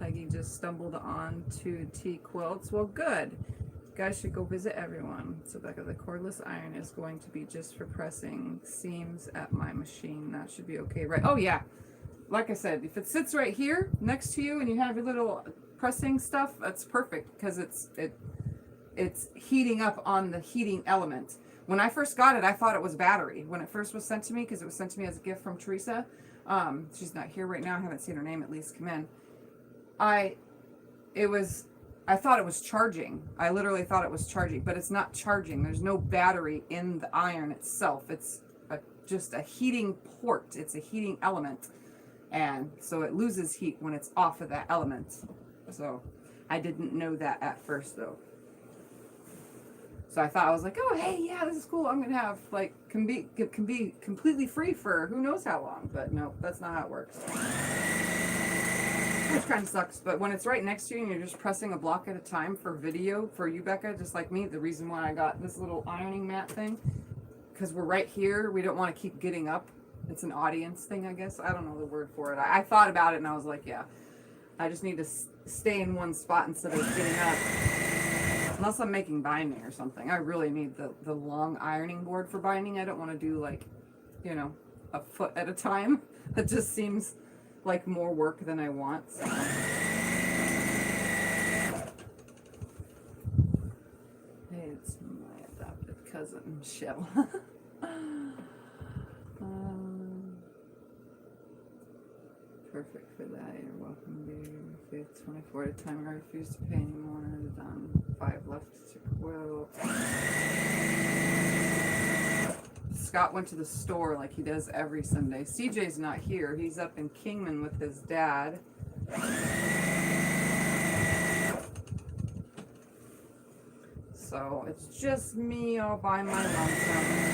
Peggy just stumbled on to tea quilts. Well, good. You guys should go visit everyone. So Becca, the cordless iron is going to be just for pressing seams at my machine. That should be okay, right? Oh yeah. Like I said, if it sits right here next to you and you have your little pressing stuff, that's perfect because it's heating up on the heating element. When I first got it, I thought it was battery. When it first was sent to me, because it was sent to me as a gift from Teresa. She's not here right now. I haven't seen her name at least come in. I thought it was charging. I literally thought it was charging, but it's not charging. There's no battery in the iron itself. It's just a heating port. It's a heating element. And so it loses heat when it's off of that element. So I didn't know that at first though. So I thought, I was like, oh, hey, yeah, this is cool. I'm going to have, like, can be completely free for who knows how long. But no, that's not how it works. Which kind of sucks. But when it's right next to you and you're just pressing a block at a time for video, for you, Becca, just like me, the reason why I got this little ironing mat thing, because we're right here, we don't want to keep getting up. It's an audience thing, I guess. I don't know the word for it. I thought about it and I was like, yeah, I just need to stay in one spot instead of getting up. Unless I'm making binding or something. I really need the long ironing board for binding. I don't want to do like, you know, a foot at a time. That just seems like more work than I want. So. Hey, it's my adopted cousin, Michelle. Perfect for that. You're welcome, dear. 24 at a time. I refuse to pay anymore. Done. 5 left to quilt. Scott went to the store like he does every Sunday. CJ's not here. He's up in Kingman with his dad. So it's just me all by my lonesome.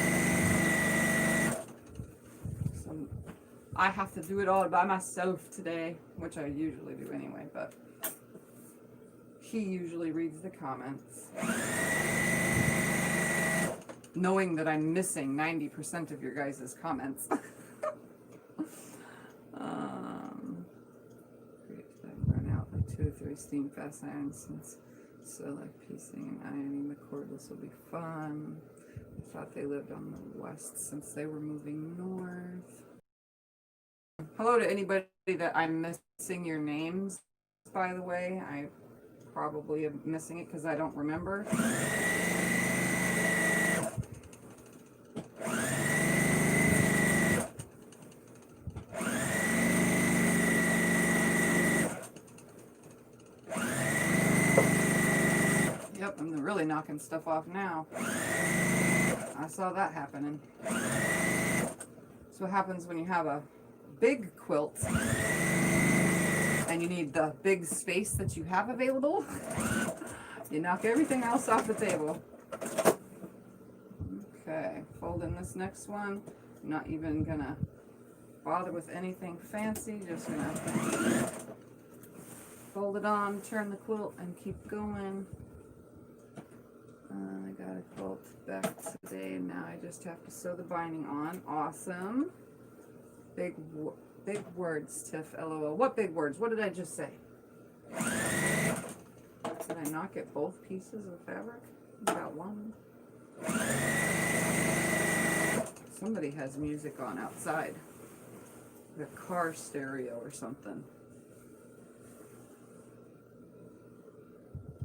I have to do it all by myself today, which I usually do anyway, but he usually reads the comments. Knowing that I'm missing 90% of your guys' comments. Run out like 2 to 3 steam fast irons since so like piecing and ironing the cordless will be fun. I thought they lived on the west since they were moving north. Hello to anybody that I'm missing your names, by the way. I probably am missing it because I don't remember. Yep, I'm really knocking stuff off now. I saw that happening. That's what happens when you have a big quilt and you need the big space that you have available. You knock everything else off the table. Okay, fold in this next one. I'm not even gonna bother with anything fancy, just gonna fold it on, turn the quilt, and keep going. I got a quilt back today, and now I just have to sew the binding on. Awesome. Big words, Tiff. LOL. What big words? What did I just say? Did I not get both pieces of fabric? I got one. Somebody has music on outside. The car stereo or something.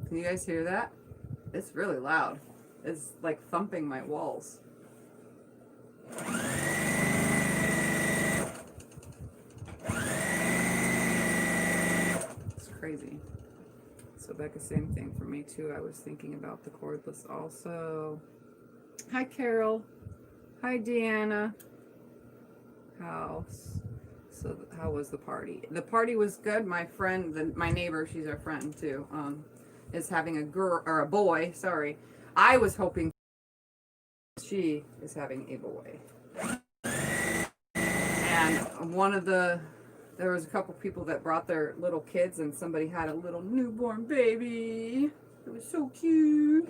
Can you guys hear that? It's really loud. It's like thumping my walls. It's crazy. So Becca, same thing for me too. I was thinking about the cordless also. Hi Carol. Hi Deanna. House. So how was the party? The party was good. My friend, my neighbor, she's our friend too, is having a girl or a boy. Sorry, I was hoping she is having a boy. And there was a couple people that brought their little kids, and somebody had a little newborn baby. It was so cute.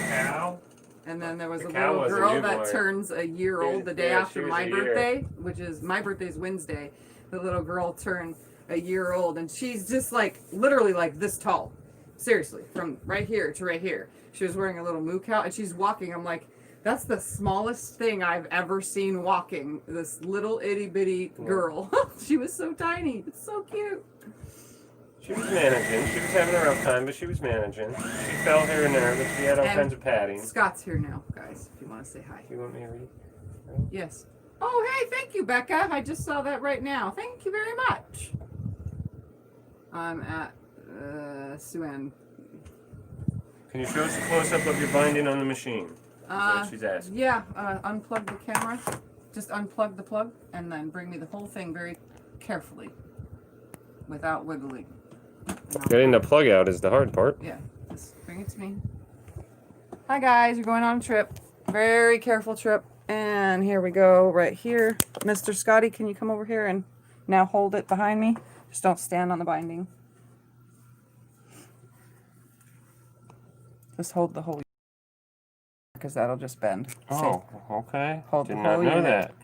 Cow? And then there was a little girl that turns a year old the day after my birthday, which is, my birthday's Wednesday. The little girl turned a year old, and she's just like, literally like this tall. Seriously, from right here to right here. She was wearing a little moo cow, and she's walking. I'm like, that's the smallest thing I've ever seen walking. This little itty bitty girl. She was so tiny. It's so cute. She was managing. She was having a rough time, but she was managing. She fell here and there, but she had all kinds of padding. Scott's here now, guys, if you want to say hi. You want me to read? Yes. Oh, hey, thank you, Becca. I just saw that right now. Thank you very much. I'm at Sue-Ann. Can you show us a close-up of your binding on the machine? That's what she's asking. Yeah, unplug the camera. Just unplug the plug, and then bring me the whole thing very carefully, without wiggling. Getting the plug out is the hard part. Yeah, just bring it to me. Hi guys, you're going on a trip. Very careful trip. And here we go, right here. Mr. Scotty, can you come over here and now hold it behind me? Just don't stand on the binding. Just hold the whole, because that'll just bend. Oh, okay. Hold Did the not whole know unit. that.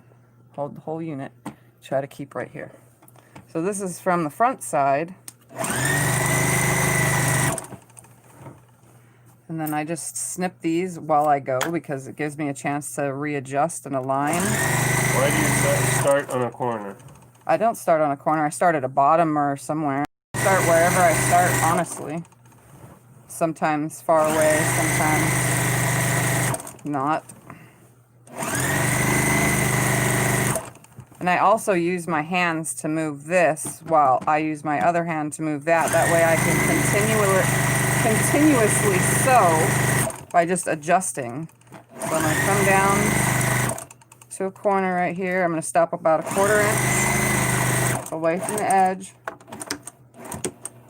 Hold the whole unit. Try to keep right here. So this is from the front side. And then I just snip these while I go, because it gives me a chance to readjust and align. Why do you start on a corner? I don't start on a corner. I start at a bottom or somewhere. I start wherever I start, honestly. Sometimes far away, sometimes not. And I also use my hands to move this while I use my other hand to move that. That way I can continuously sew by just adjusting. So I'm going to come down to a corner right here. I'm going to stop about a 1/4 inch away from the edge.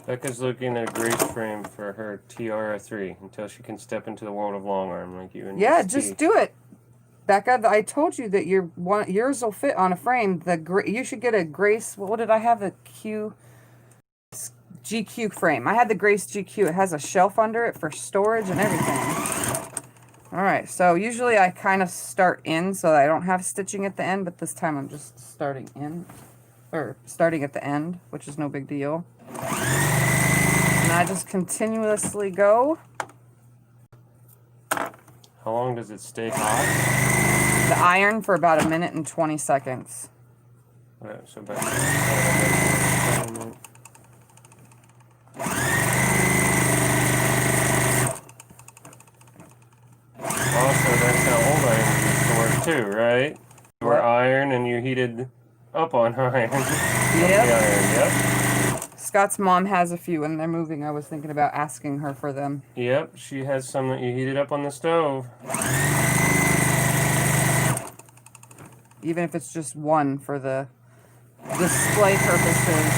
Becca's looking at a grace frame for her Tiara 3 until she can step into the world of long arm like you and Yeah, Miss just T. do it. Becca, I told you that yours will fit on a frame. You should get a Grace. What did I have? The GQ frame. I had the Grace GQ. It has a shelf under it for storage and everything. All right. So usually I kind of start in so that I don't have stitching at the end, but this time I'm just starting in, or starting at the end, which is no big deal. And I just continuously go. How long does it stay hot? The iron for about 1 minute and 20 seconds. Right, so Becca. Also, that's how old iron used to work too, right? You were iron and you heated up on iron. Yep. The iron, yep. Scott's mom has a few and they're moving. I was thinking about asking her for them. Yep, she has some that you heated up on the stove. Even if it's just one for the display purposes.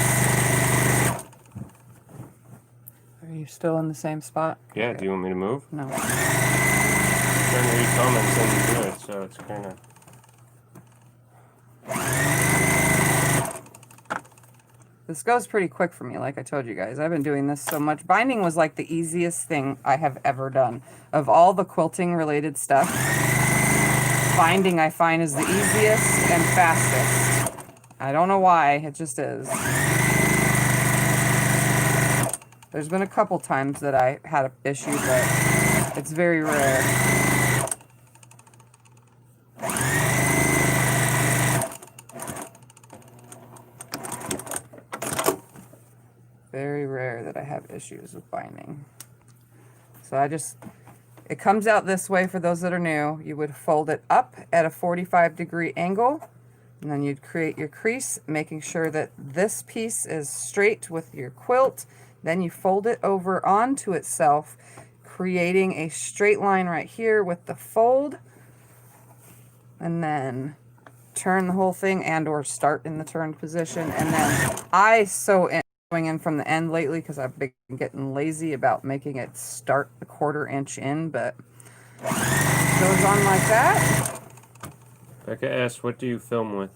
Are you still in the same spot? Yeah, Okay. do you want me to move? No. I'm trying to read comments and do it, so it's kind of... This goes pretty quick for me, like I told you guys. I've been doing this so much. Binding was like the easiest thing I have ever done. Of all the quilting related stuff, binding I find is the easiest and fastest. I don't know why, it just is. There's been a couple times that I had an issue, but it's very rare. Very rare that I have issues with binding. So it comes out this way for those that are new. You would fold it up at a 45-degree angle, and then you'd create your crease, making sure that this piece is straight with your quilt. Then you fold it over onto itself, creating a straight line right here with the fold, and then turn the whole thing and or start in the turned position. And then I sew in from the end lately because I've been getting lazy about making it start a 1/4 inch in, but it goes on like that. Becca asked, what do you film with?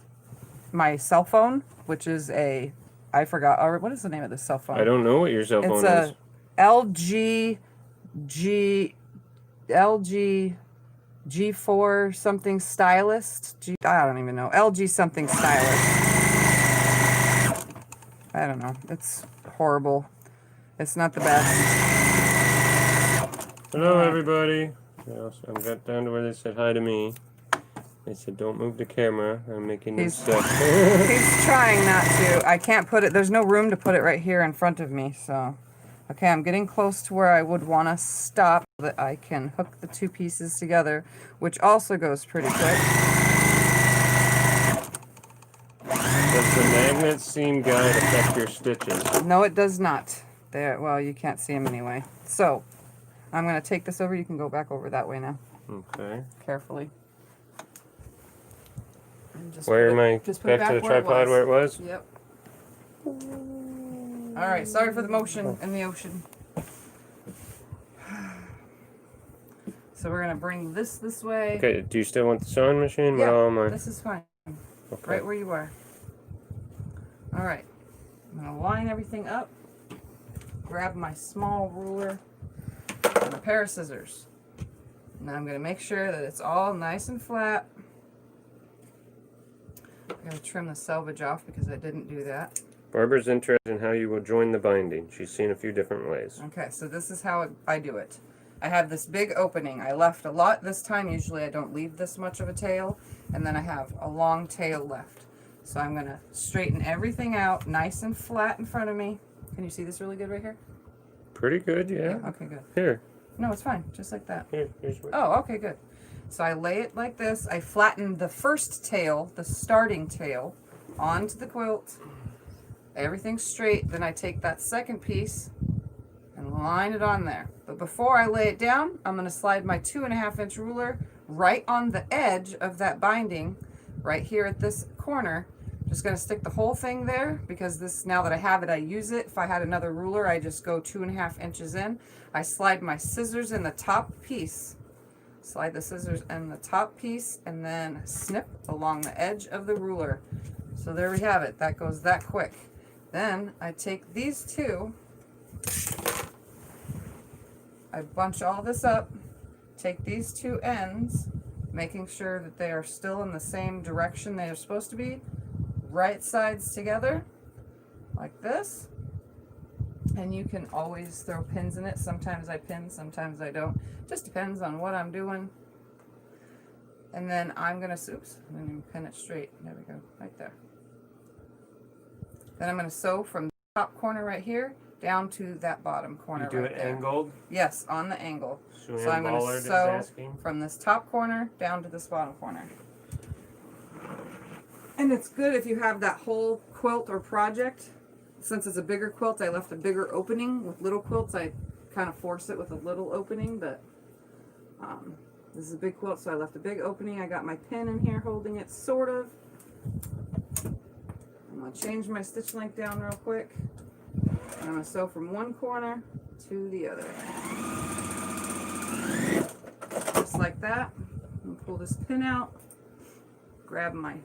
My cell phone, which is I forgot, or what is the name of the cell phone? I don't know what your cell phone is. It's a LG G4 something stylist. I don't even know. LG something stylist. I don't know. It's horrible. It's not the best. Hello, everybody. I got down to where they said hi to me. They said, don't move the camera. I'm making new stuff. He's trying not to. I can't put it. There's no room to put it right here in front of me. So, okay, I'm getting close to where I would want to stop so that I can hook the two pieces together, which also goes pretty quick. Does the magnet seam guide affect your stitches? No, it does not. There, well, you can't see them anyway. So, I'm going to take this over. You can go back over that way now. Okay. Carefully. Where am I? Back to the tripod where it was? Yep. Alright, sorry for the motion in the ocean. So we're going to bring this way. Okay, do you still want the sewing machine? Yeah, this is fine. Okay. Right where you are. Alright, I'm going to line everything up, grab my small ruler and a pair of scissors. Now I'm going to make sure that it's all nice and flat. I'm going to trim the selvage off because I didn't do that. Barbara's interested in how you will join the binding. She's seen a few different ways. Okay, so this is how I do it. I have this big opening. I left a lot this time. Usually I don't leave this much of a tail. And then I have a long tail left. So I'm going to straighten everything out nice and flat in front of me. Can you see this really good right here? Pretty good, yeah. Okay, good. Here. No, it's fine. Just like that. Here's what. Oh, okay, good. So I lay it like this. I flatten the first tail, the starting tail, onto the quilt. Everything's straight. Then I take that second piece and line it on there. But before I lay it down, I'm going to slide my 2.5 inch ruler right on the edge of that binding, right here at this corner. Just going to stick the whole thing there because this, now that I have it, I use it. If I had another ruler, I just go 2.5 inches in. I slide my scissors in the top piece. Slide the scissors in the top piece and then snip along the edge of the ruler. So there we have it. That goes that quick. Then I take these two, I bunch all this up, take these two ends, making sure that they are still in the same direction they are supposed to be, right sides together, like this. And you can always throw pins in it. Sometimes I pin, sometimes I don't. Just depends on what I'm doing. And then I'm gonna, oops, I'm gonna pin it straight. There we go, right there. Then I'm gonna sew from the top corner right here down to that bottom corner. You do right it there. angled? Yes, on the angle. Joanne So I'm gonna Ballard is sew asking. from this top corner down to this bottom corner. And it's good if you have that whole quilt or project. Since it's a bigger quilt, I left a bigger opening. With little quilts, I kind of force it with a little opening, but this is a big quilt, so I left a big opening. I got my pin in here holding it, sort of. I'm going to change my stitch length down real quick. And I'm going to sew from one corner to the other. Just like that. I'm going to pull this pin out, grab my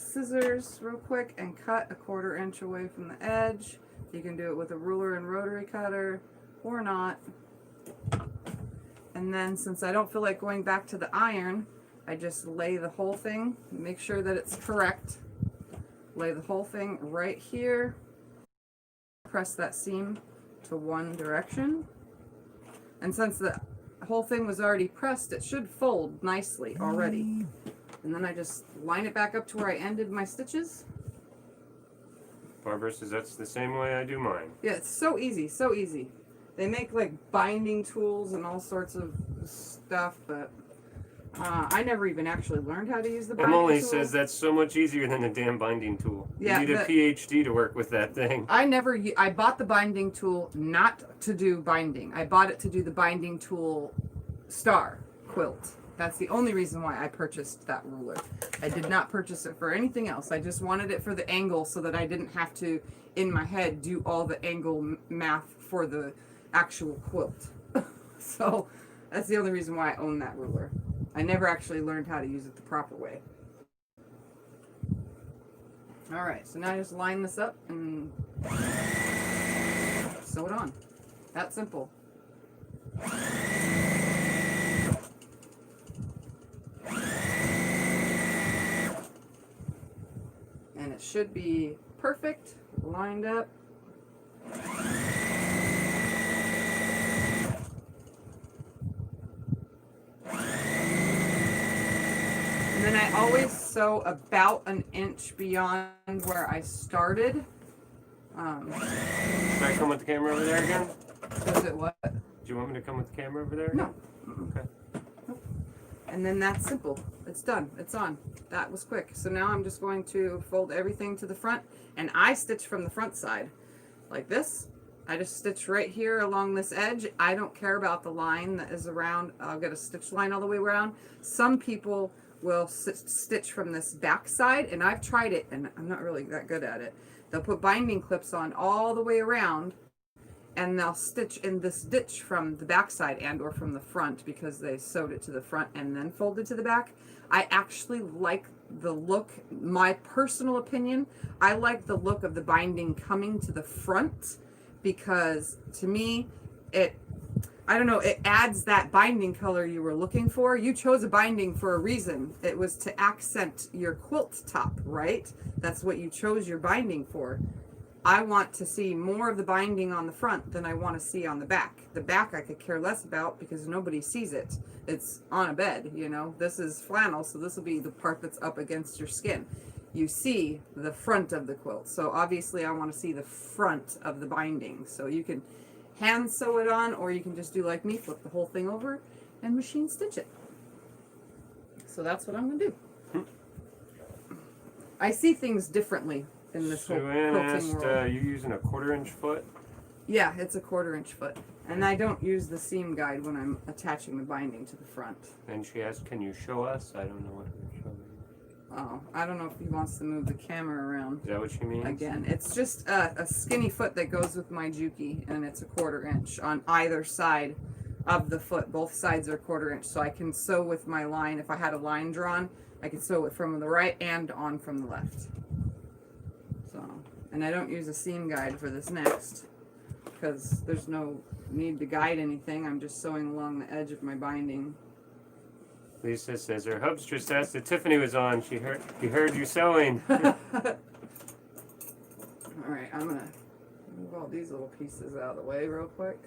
scissors real quick and cut a 1/4 inch away from the edge. You can do it with a ruler and rotary cutter or not. And then since I don't feel like going back to the iron, I just lay the whole thing, make sure that it's correct. Lay the whole thing right here. Press that seam to one direction. And since the whole thing was already pressed, it should fold nicely already. And then I just line it back up to where I ended my stitches. Barbara says that's the same way I do mine. Yeah, it's so easy, so easy. They make like binding tools and all sorts of stuff, but I never even actually learned how to use the binding Emily tool. says that's so much easier than a damn binding tool. Yeah, You need a PhD to work with that thing. I bought the binding tool not to do binding. I bought it to do the binding tool star quilt. That's the only reason why I purchased that ruler. I did not purchase it for anything else. I just wanted it for the angle so that I didn't have to, in my head, do all the angle math for the actual quilt. So that's the only reason why I own that ruler. I never actually learned how to use it the proper way. All right, so now I just line this up and sew it on. That simple. And it should be perfect, lined up. And then I always sew about an inch beyond where I started. Should I come with the camera over there again? Does it what? Do you want me to come with the camera over there? No. Okay. And then that's simple. It's done. It's on. That was quick. So now I'm just going to fold everything to the front, and I stitch from the front side like this. I just stitch right here along this edge. I don't care about the line that is around. I'll get a stitch line all the way around. Some people will stitch from this back side, and I've tried it, and I'm not really that good at it. They'll put binding clips on all the way around, and they'll stitch in this ditch from the back side and or from the front because they sewed it to the front and then folded to the back. I actually like the look, my personal opinion, I like the look of the binding coming to the front because to me, I don't know, it adds that binding color you were looking for. You chose a binding for a reason. It was to accent your quilt top, right? That's what you chose your binding for. I want to see more of the binding on the front than I want to see on the back. The back I could care less about because nobody sees it. It's on a bed, you know. This is flannel, so this will be the part that's up against your skin. You see the front of the quilt. So obviously I want to see the front of the binding. So you can hand sew it on, or you can just do like me, flip the whole thing over and machine stitch it. So that's what I'm going to do. I see things differently in this whole Ann quilting asked, world. you using a 1/4 inch foot? Yeah, it's a 1/4 inch foot. And I don't use the seam guide when I'm attaching the binding to the front. And she asked, can you show us? I don't know what you're showing. Oh, I don't know if he wants to move the camera around. Is that what she means? Again, it's just a skinny foot that goes with my Juki, and it's a 1/4 inch on either side of the foot. Both sides are 1/4 inch, so I can sew with my line. If I had a line drawn, I could sew it from the right and on from the left. So, and I don't use a seam guide for this next because there's no need to guide anything. I'm just sewing along the edge of my binding. Lisa says her hubs just asked if Tiffany was on. He heard you sewing. All right, I'm gonna move all these little pieces out of the way real quick.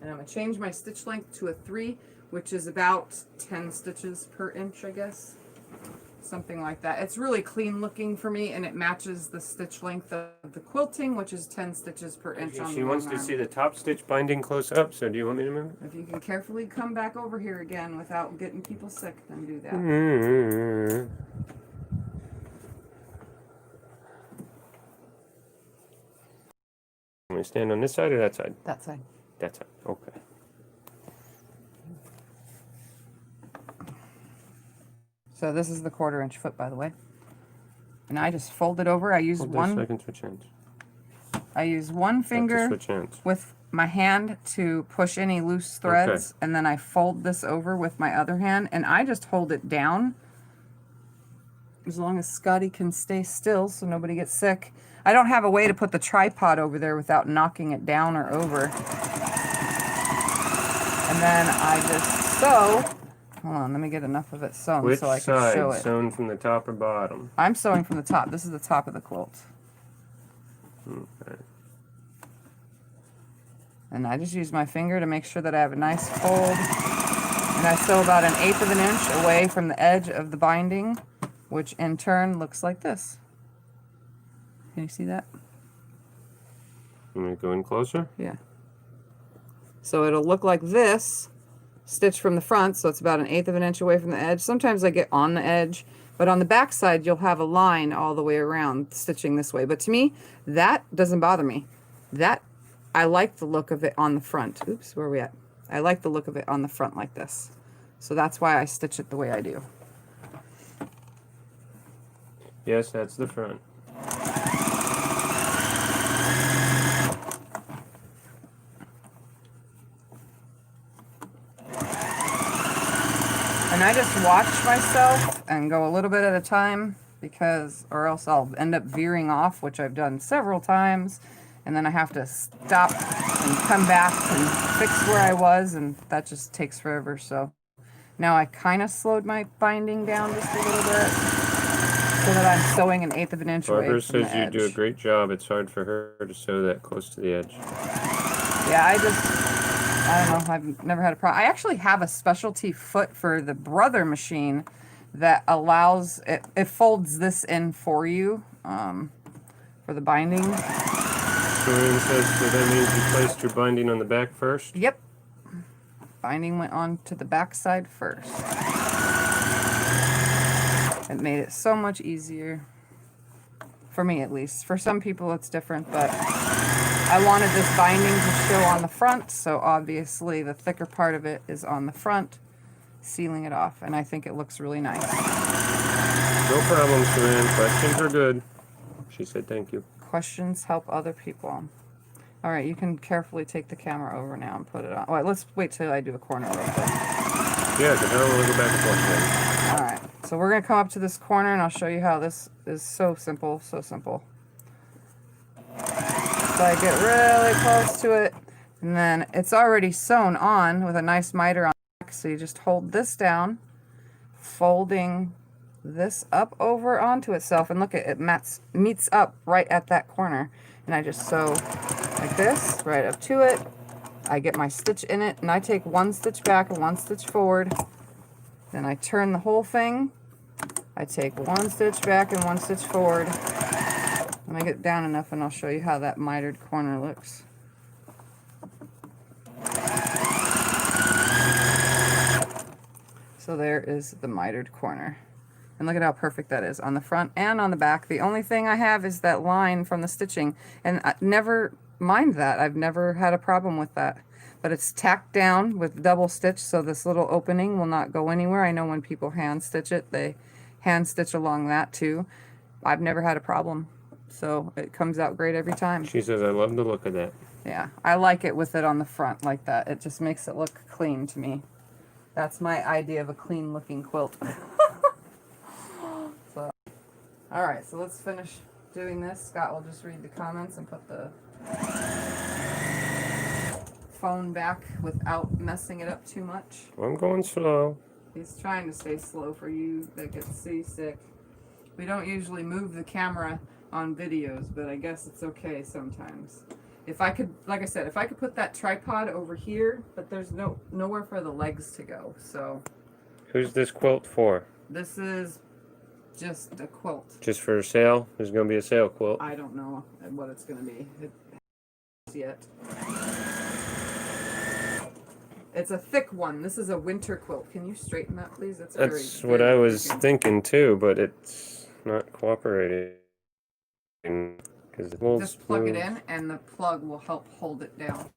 And I'm gonna change my stitch length to a 3, which is about 10 stitches per inch, I guess. Something like that. It's really clean looking for me, and it matches the stitch length of the quilting, which is 10 stitches per inch on the She wants long to arm. see the top stitch binding close up, so do you want me to move it? If you can carefully come back over here again without getting people sick, then do that. Want me to stand on this side or that side? That side. That side, okay. So this is the 1/4 inch foot, by the way. And I just fold it over. I use Hold this so I one. can switch hands. I use one Have to finger switch hands. with my hand to push any loose threads, and then I fold this over with my other hand, and I just hold it down as long as Scotty can stay still so nobody gets sick. I don't have a way to put the tripod over there without knocking it down or over. And then I just sew. Hold on, let me get enough of it sewn Which so I can show side? it. Sewn from the top or bottom? I'm sewing from the top. This is the top of the quilt. Okay. And I just use my finger to make sure that I have a nice fold. And I sew about 1/8 of an inch away from the edge of the binding, which in turn looks like this. Can you see that? Let me go in closer. Yeah. So it'll look like this, stitched from the front, so it's about 1/8 of an inch away from the edge. Sometimes I get on the edge, but on the back side you'll have a line all the way around stitching this way. But to me, that doesn't bother me. That, I like the look of it on the front. Oops, where are we at? I like the look of it on the front like this. So that's why I stitch it the way I do. Yes, that's the front. And I just watch myself and go a little bit at a time because, or else I'll end up veering off, which I've done several times. And then I have to stop and come back and fix where I was, and that just takes forever. So now I kind of slowed my binding down just a little bit so that I'm sewing 1/8 of an inch away Barbara from the says you edge. do a great job. It's hard for her to sew that close to the edge. Yeah, I don't know. I've never had a problem. I actually have a specialty foot for the Brother machine that allows it. It folds this in for you for the binding. Julian says, so that means you placed your binding on the back first? Yep. Binding went on to the back side first. It made it so much easier. For me, at least. For some people, it's different, but I wanted this binding to show on the front, so obviously the thicker part of it is on the front, sealing it off, and I think it looks really nice. No problem, Saran. Questions are good. She said thank you. Questions help other people. All right, you can carefully take the camera over now and put it on. All right, let's wait till I do a corner real quick. Yeah, because I don't want to go back and forth then. All right, so we're going to come up to this corner, and I'll show you how this is so simple, so simple. So I get really close to it, and then it's already sewn on with a nice miter on the back, so you just hold this down, folding this up over onto itself, and look at it meets up right at that corner, and I just sew like this right up to it. I get my stitch in it, and I take one stitch back and one stitch forward, then I turn the whole thing. I take one stitch back and one stitch forward. When I get down enough, and I'll show you how that mitered corner looks. So there is the mitered corner. And look at how perfect that is on the front and on the back. The only thing I have is that line from the stitching, and I never mind that. I've never had a problem with that. But it's tacked down with double stitch, so this little opening will not go anywhere. I know when people hand stitch it, they hand stitch along that too. I've never had a problem. So it comes out great every time. She says, I love the look of that. Yeah, I like it with it on the front like that. It just makes it look clean to me. That's my idea of a clean looking quilt. So, all right, so let's finish doing this. Scott will just read the comments and put the phone back without messing it up too much. I'm going slow. He's trying to stay slow for you that get seasick. We don't usually move the camera on videos, but I guess it's okay sometimes. If I could, like I said, if I could put that tripod over here, but there's nowhere for the legs to go, so. Who's this quilt for? This is just a quilt. Just for sale? There's going to be a sale quilt. I don't know what it's going to be yet. It's a thick one. This is a winter quilt. Can you straighten that, please? That's what I was thinking too, but it's not cooperating. Just plug it in, and the plug will help hold it down.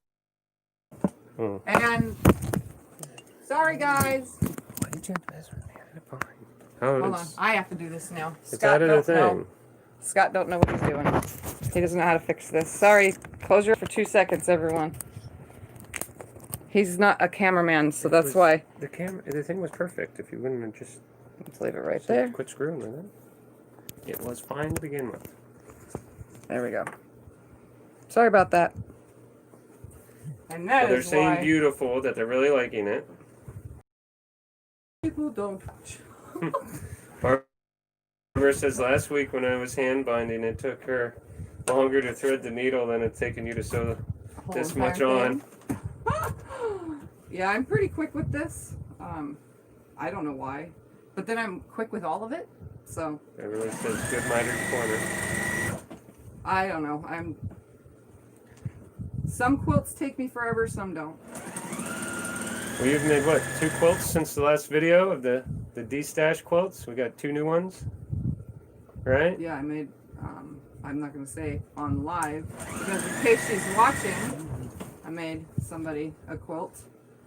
Oh. And sorry, guys. Hold on, I have to do this now. It's out of the thing. Scott don't know what he's doing. He doesn't know how to fix this. Sorry. Close your for 2 seconds, everyone. He's not a cameraman, so that's why. The thing was perfect. If you wouldn't have just let's leave it right there. quit screwing with it. It was fine to begin with. There we go. Sorry about that. And that So they're is saying why beautiful, that they're really liking it. people don't touch. Barbara says last week when I was hand binding, it took her longer to thread the needle than it's taken you to sew Whole this entire much on. thing. Yeah, I'm pretty quick with this. I don't know why, but then I'm quick with all of it. So Beverly says good miter's corner. I don't know. Some quilts take me forever, some don't. Well, you've made what, 2 quilts since the last video of the D-stash quilts? We got 2 new ones, right? Yeah, I made. I'm not gonna say on live because in case she's watching, I made somebody a quilt.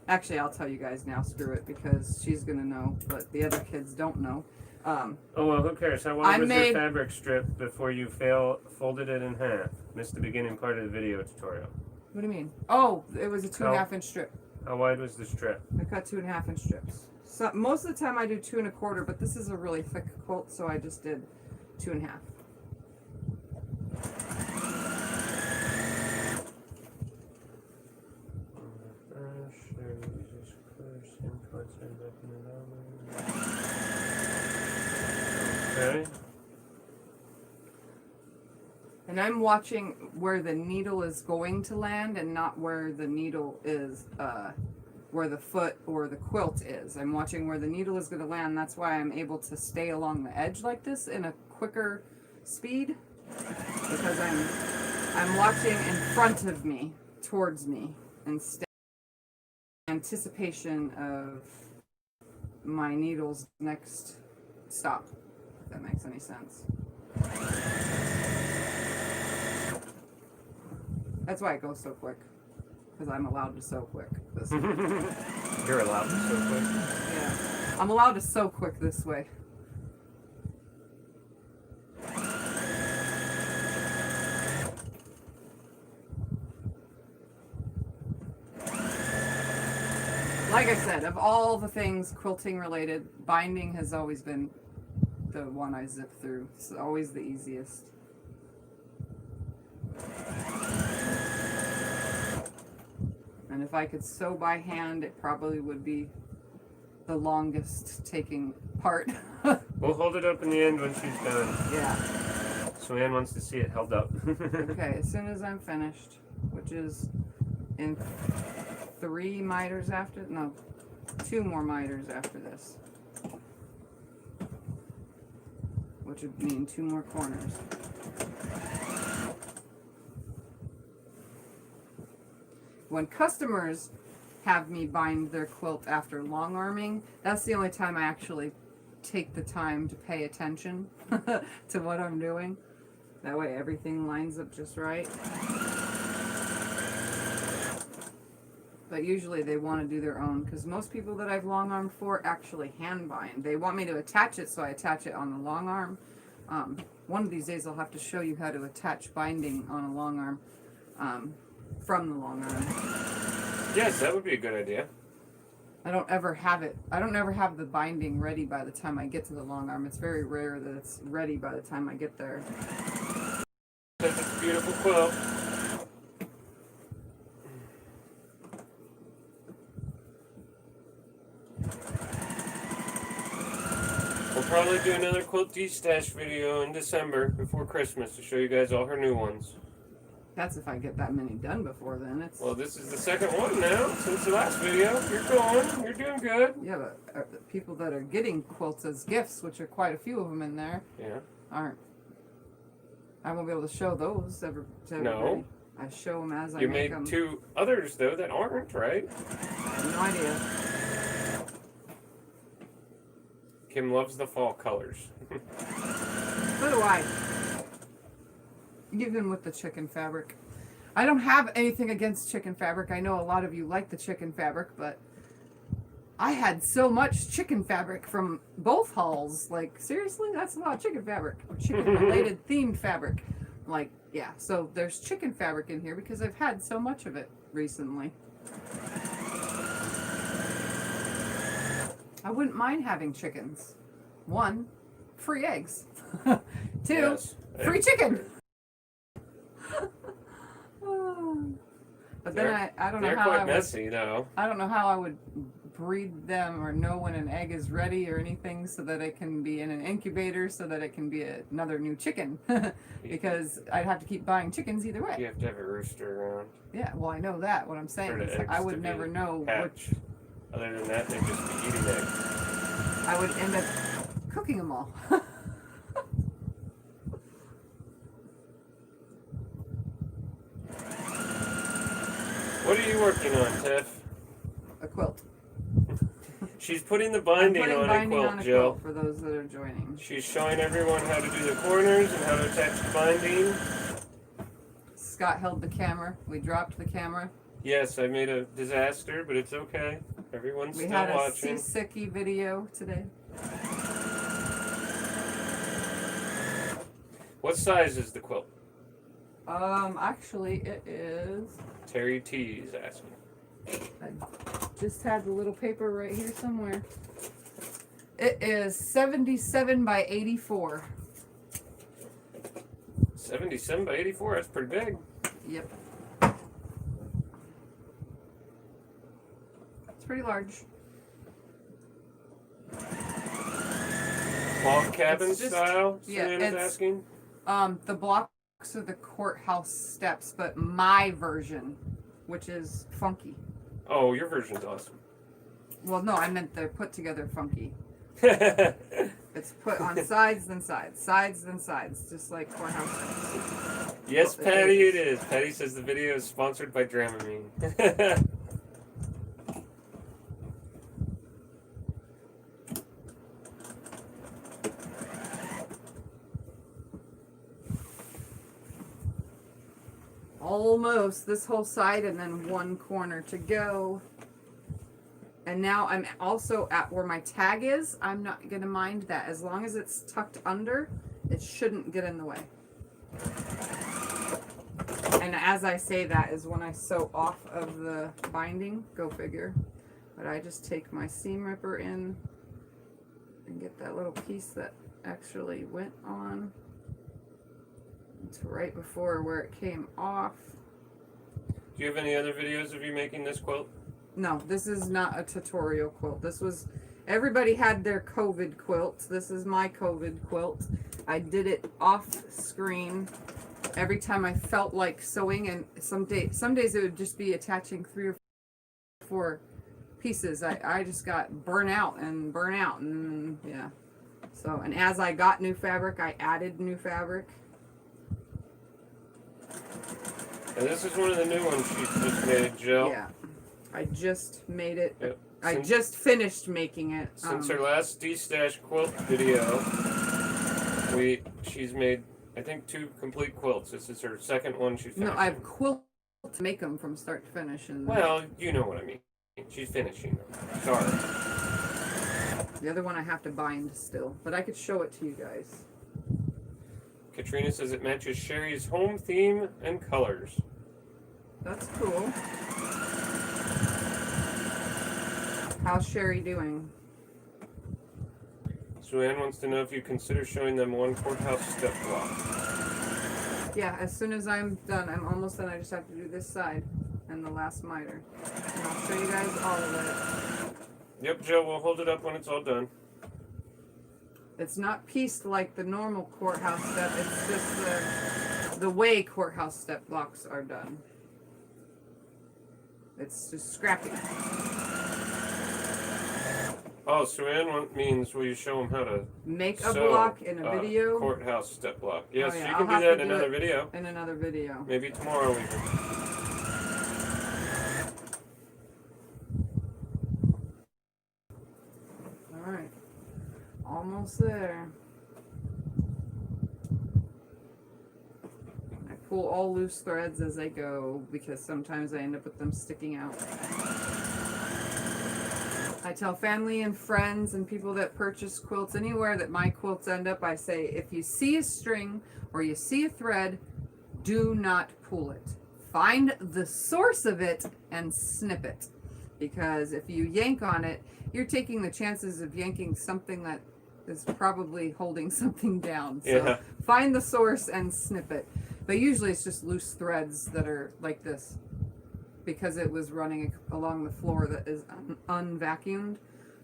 Actually, I'll tell you guys now. Screw it, because she's gonna know, but the other kids don't know. Oh well, who cares? How wide was made- your fabric strip before you folded it in half? Missed the beginning part of the video tutorial. What do you mean? Oh, it was a 2.5 inch strip. How wide was the strip? I cut 2.5 inch strips. So most of the time I do 2 1/4, but this is a really thick quilt, so I just did 2.5. Okay. And I'm watching where the needle is going to land and not where the needle is, where the foot or the quilt is. I'm watching where the needle is going to land. That's why I'm able to stay along the edge like this in a quicker speed, because I'm watching in front of me, towards me, instead of anticipation of my needle's next stop, if that makes any sense. That's why it goes so quick, because I'm allowed to sew quick. This way. You're allowed to sew quick. Yeah, I'm allowed to sew quick this way. Like I said, of all the things quilting related, binding has always been the one I zip through. It's always the easiest. And if I could sew by hand, it probably would be the longest taking part. We'll hold it up in the end when she's done. Yeah. So Ann wants to see it held up. Okay, as soon as I'm finished, which is in 3 miters after, no, 2 more miters after this. Which would mean 2 more corners. When customers have me bind their quilt after long arming, that's the only time I actually take the time to pay attention to what I'm doing. That way everything lines up just right. But usually they want to do their own, because most people that I've long armed for actually hand bind. They want me to attach it, so I attach it on the long arm. One of these days I'll have to show you how to attach binding on a long arm from the long arm. Yes, that would be a good idea. I don't ever have the binding ready by the time I get to the long arm. It's very rare that it's ready by the time I get there. That's a beautiful quilt. We'll probably do another quilt de-stash video in December before Christmas to show you guys all her new ones. That's if I get that many done before then. It's Well, this is the second one now since the last video. You're going. You're doing good. yeah, but the people that are getting quilts as gifts, which are quite a few of them in there, Yeah. aren't. I won't be able to show those to everybody. No. I show them as I You make made them. 2 others though that aren't, right? I have no idea. Kim loves the fall colors. So do I. Even with the chicken fabric. I don't have anything against chicken fabric. I know a lot of you like the chicken fabric, but I had so much chicken fabric from both hauls. Like, seriously? That's a lot of chicken fabric. Or chicken related themed fabric. Like, yeah. So there's chicken fabric in here because I've had so much of it recently. I wouldn't mind having chickens. One, free eggs. 2, Yes. free chicken. But then I don't know They're how quite I messy, I don't know how I would breed them or know when an egg is ready or anything so that it can be in an incubator so that it can be another new chicken. Because I'd have to keep buying chickens either way. You have to have a rooster around. Yeah, well, I know that. What I'm saying For the is eggs I to would be never know hatched. which. Other than that, they'd just be eating eggs. I would end up cooking them all. What are you working on, Tiff? A quilt. She's putting the I'm binding putting on binding a quilt, on a Jill. quilt for those that are joining. She's showing everyone how to do the corners and how to attach the binding. Scott held the camera. We dropped the camera. Yes, I made a disaster, but it's okay. Everyone's We still had a watching. seasicky video today. What size is the quilt? Actually it is. Terry T is asking. I just had the little paper right here somewhere. It is 77 by 84. 77 by 84, that's pretty big. Yep. It's pretty large. Log cabin It's just- style, yeah, Savannah's it's- asking. The blocks are the courthouse steps, but my version, which is funky. Oh, your version's awesome. Well, no, I meant they're put together funky. It's put on sides, then sides, sides, then sides, just like courthouse steps. Yes, Well, Patty, it is. Patty says the video is sponsored by Dramamine. Almost this whole side and then one corner to go. And now I'm also at where my tag is. I'm not going to mind that. As long as it's tucked under, it shouldn't get in the way. And as I say that is when I sew off of the binding. Go figure. But I just take my seam ripper in and get that little piece that actually went on. It's right before where it came off. Do you have any other videos of you making this quilt? No, this is not a tutorial quilt. This was, everybody had their COVID quilts. This is my COVID quilt. I did it off screen every time I felt like sewing, and some days it would just be attaching 3 or 4 pieces. I just got burnt out, and yeah. So, and as I got new fabric, I added new fabric. And this is one of the new ones she just made, Jill. Yeah. I just made it. Yep. I just finished making it. Since her last D-Stash quilt video, she's made, I think, 2 complete quilts. This is her second one she's finishing. No, I've quilted to make them from start to finish. And well, you know what I mean. She's finishing them. Sorry. the other one I have to bind still, but I could show it to you guys. Katrina says it matches Sherry's home theme and colors. That's cool. How's Sherry doing? Sue-Ann wants to know if you consider showing them one courthouse step block. Yeah, as soon as I'm done, I'm almost done. I just have to do this side and the last miter. And I'll show you guys all of it. Yep, Joe, we'll hold it up when it's all done. It's not pieced like the normal courthouse step. It's just the way courthouse step blocks are done. It's just scrappy. Oh, Sue-Ann means will you show them how to Make a sew block in a video. Courthouse step block. Yes, Oh, yeah, you I'll can do have that to in do another it video. In another video. Maybe tomorrow we can. Alright. Almost there. I pull all loose threads as I go because sometimes I end up with them sticking out. I tell family and friends and people that purchase quilts anywhere that my quilts end up, I say, if you see a string or you see a thread, do not pull it. Find the source of it and snip it. Because if you yank on it, you're taking the chances of yanking something that is probably holding something down. So Yeah. find the source and snip it. But usually it's just loose threads that are like this, because it was running along the floor that is unvacuumed.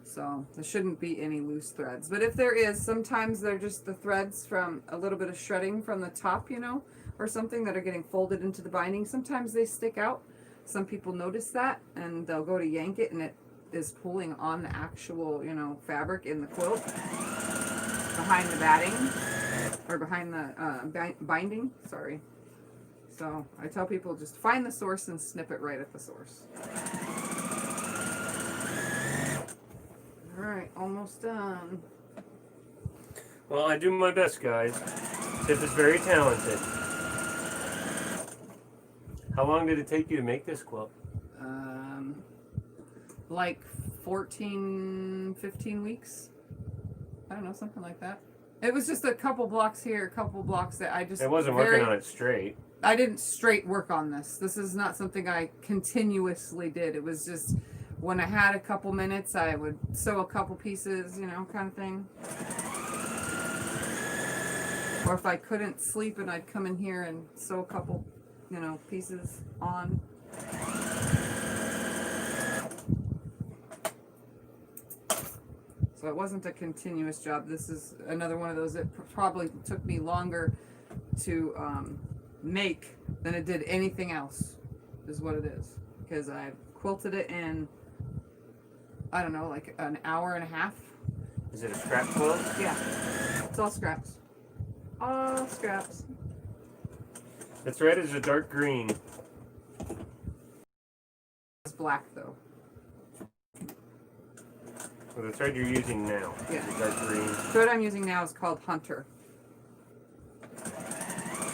So there shouldn't be any loose threads. But if there is, sometimes they're just the threads from a little bit of shredding from the top, you know, or something that are getting folded into the binding. Sometimes they stick out. Some people notice that and they'll go to yank it and it is pulling on the actual, you know, fabric in the quilt behind the batting or behind the binding. Sorry. So I tell people just find the source and snip it right at the source. All right, almost done. Well, I do my best, guys. Tiff is very talented. How long did it take you to make this quilt? Like 14, 15 weeks. I don't know, something like that. It was just a couple blocks here, a couple blocks that I just... I wasn't working on it straight. I didn't straight work on this. This is not something I continuously did. It was just when I had a couple minutes, I would sew a couple pieces, you know, kind of thing. Or if I couldn't sleep and I'd come in here and sew a couple, you know, pieces on. So it wasn't a continuous job. This is another one of those that probably took me longer to make than it did anything else, is what it is. Because I quilted it in, I don't know, like an hour and a half. Is it a scrap quilt? Yeah, it's all scraps. All scraps. The thread is a dark green. It's black though. Well, the thread you're using now Yeah. is a dark green. The thread I'm using now is called Hunter.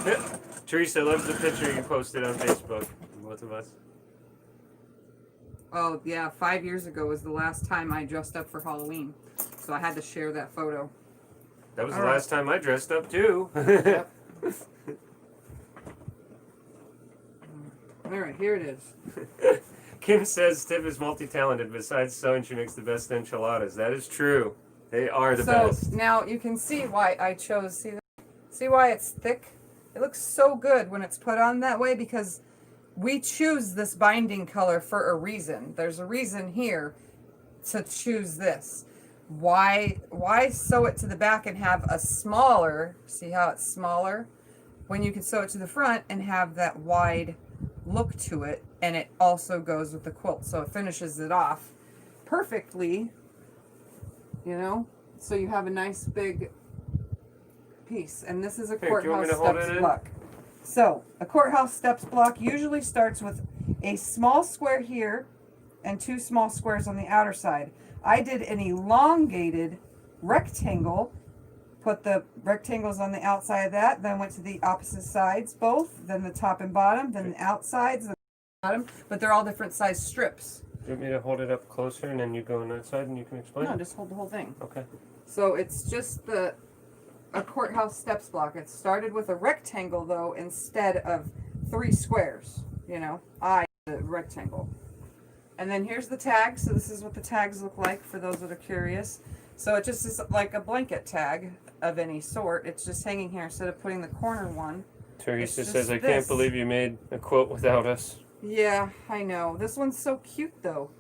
Yep. Teresa loves the picture you posted on Facebook, both of us. Oh yeah, 5 years ago was the last time I dressed up for Halloween. So I had to share that photo. That was All the right. last time I dressed up too. Yep. All right, here it is. Kim says Tiff is multi-talented. Besides sewing, she makes the best enchiladas. That is true. They are the best. So now you can see why I chose, see why it's thick? It looks so good when it's put on that way because we choose this binding color for a reason. There's a reason here to choose this. Why sew it to the back and have a smaller, see how it's smaller? When you can sew it to the front and have that wide look to it, and it also goes with the quilt, so it finishes it off perfectly, you know, so you have a nice big piece. And this is a Here, do you want courthouse me to hold steps it in? block. So a courthouse steps block usually starts with a small square here and two small squares on the outer side. I did an elongated rectangle, put the rectangles on the outside of that, then went to the opposite sides, both, then the top and bottom, then the outsides, then the bottom, but they're all different size strips. Do you want me to hold it up closer and then you go on that side and you can explain? No, just hold the whole thing. Okay. So it's just a courthouse steps block. It started with a rectangle though, instead of 3 squares, you know, the rectangle. And then here's the tag. So this is what the tags look like for those that are curious. So it just is like a blanket tag of any sort. It's just hanging here instead of putting the corner one. Teresa It's says, just I can't this. believe you made a quilt without us. Yeah, I know. This one's so cute though.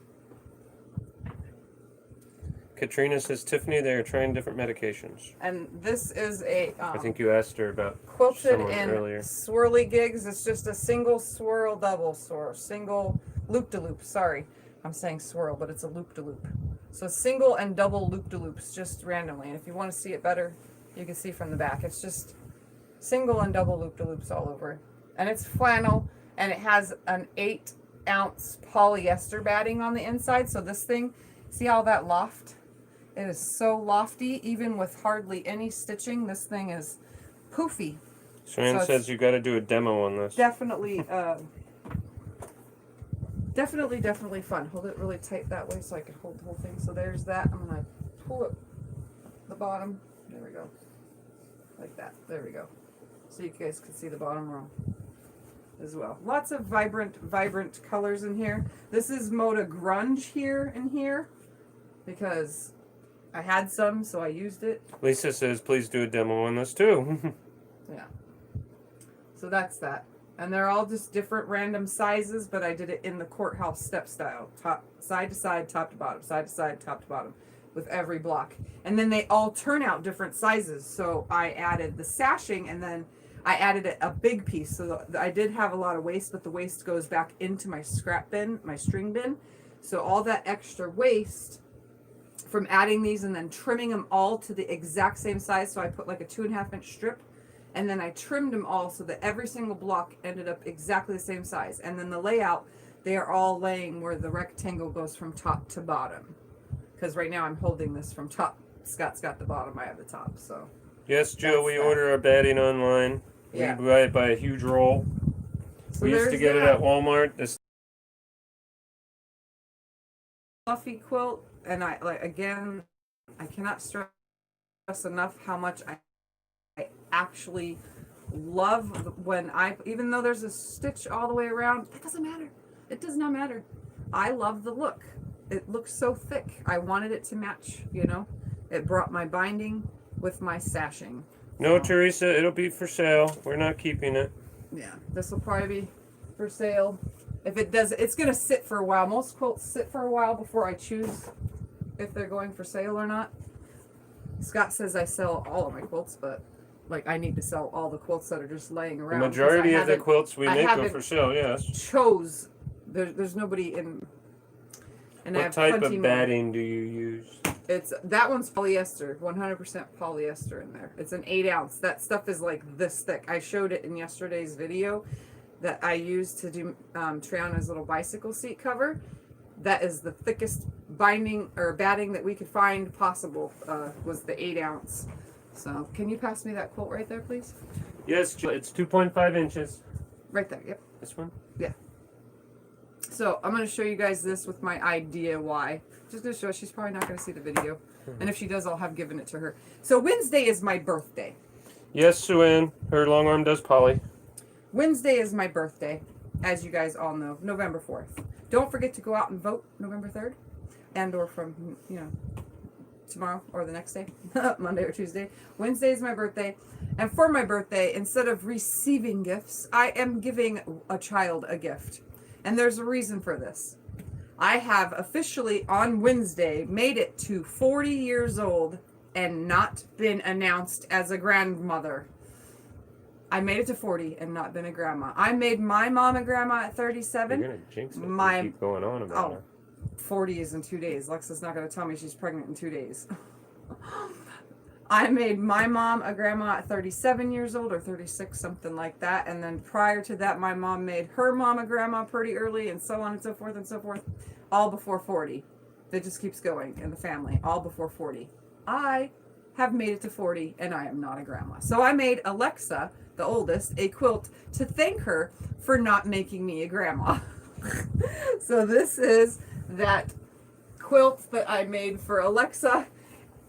Katrina says, Tiffany, they are trying different medications. And this is a I think you asked her about quilted someone in earlier. swirly gigs. It's just a single swirl, double swirl, single loop-de-loop. Sorry, I'm saying swirl, but it's a loop-de-loop. So single and double loop-de-loops just randomly. And if you want to see it better, you can see from the back. It's just single and double loop-de-loops all over. And it's flannel, and it has an 8-ounce polyester batting on the inside. So this thing, see how that loft? It is so lofty, even with hardly any stitching. This thing is poofy. Shan So says you got to do a demo on this. Definitely, definitely fun. Hold it really tight that way so I can hold the whole thing. So there's that. I'm gonna pull up the bottom. There we go. Like that. There we go. So you guys can see the bottom row as well. Lots of vibrant colors in here. This is Moda Grunge here and here because I had some, so I used it. Lisa says, please do a demo on this too. Yeah. So that's that. And they're all just different random sizes, but I did it in the courthouse step style. Top, side to side, top to bottom, side to side, top to bottom, with every block. And then they all turn out different sizes. So I added the sashing, and then I added a big piece. So I did have a lot of waste, but the waste goes back into my scrap bin, my string bin. So all that extra waste from adding these and then trimming them all to the exact same size. So I put like a 2.5-inch strip, and then I trimmed them all so that every single block ended up exactly the same size. And then the layout, they are all laying where the rectangle goes from top to bottom. Because right now I'm holding this from top. Scott's got the bottom, I have the top. So Yes, Joe, we order our batting online. Yeah. We buy it by a huge roll. So We used to there's get it that. at Walmart. This Fluffy quilt, and I cannot stress enough how much I actually love when even though there's a stitch all the way around, it doesn't matter. It does not matter. I love the look. It looks so thick. I wanted it to match, you know. It brought my binding with my sashing. No, So, Teresa, it'll be for sale. We're not keeping it. yeah, this will probably be for sale. If it does, it's gonna sit for a while. Most quilts sit for a while before I choose if they're going for sale or not. Scott says I sell all of my quilts, but like I need to sell all the quilts that are just laying The around. 'cause majority I of the haven't- quilts we I make are haven't for sale, yes. chose. There's nobody in. And I What have type plenty of more. batting do you use? It's that one's polyester, 100% polyester in there. It's an 8 ounce. That stuff is like this thick. I showed it in yesterday's video that I used to do Triana's little bicycle seat cover. That is the thickest binding or batting that we could find possible. Was the 8 ounce. So can you pass me that quilt right there, please? Yes, it's 2.5 inches. Right there. Yep. This one? Yeah. So I'm going to show you guys this with my idea why. Just going to show. She's probably not going to see the video. And if she does, I'll have given it to her. So Wednesday is my birthday. Yes, Sue-Ann. Her long arm does poly. Wednesday is my birthday, as you guys all know, November 4th. Don't forget to go out and vote November 3rd, and or from, you know, tomorrow or the next day, Monday or Tuesday. Wednesday is my birthday, and for my birthday, instead of receiving gifts, I am giving a child a gift. And there's a reason for this. I have officially on Wednesday made it to 40 years old and not been announced as a grandmother. I made it to 40 and not been a grandma. I made my mom a grandma at 37. You're going to jinx it if My- you keep going on about her. 40 is in 2 days. Lexa's not going to tell me she's pregnant in 2 days. I made my mom a grandma at 37 years old or 36, something like that. And then prior to that, my mom made her mom a grandma pretty early, and so on and so forth and so forth, all before 40. It just keeps going in the family, all before 40. I have made it to 40 and I am not a grandma. So I made Alexa, the oldest, a quilt to thank her for not making me a grandma. So this is that quilt that I made for Alexa.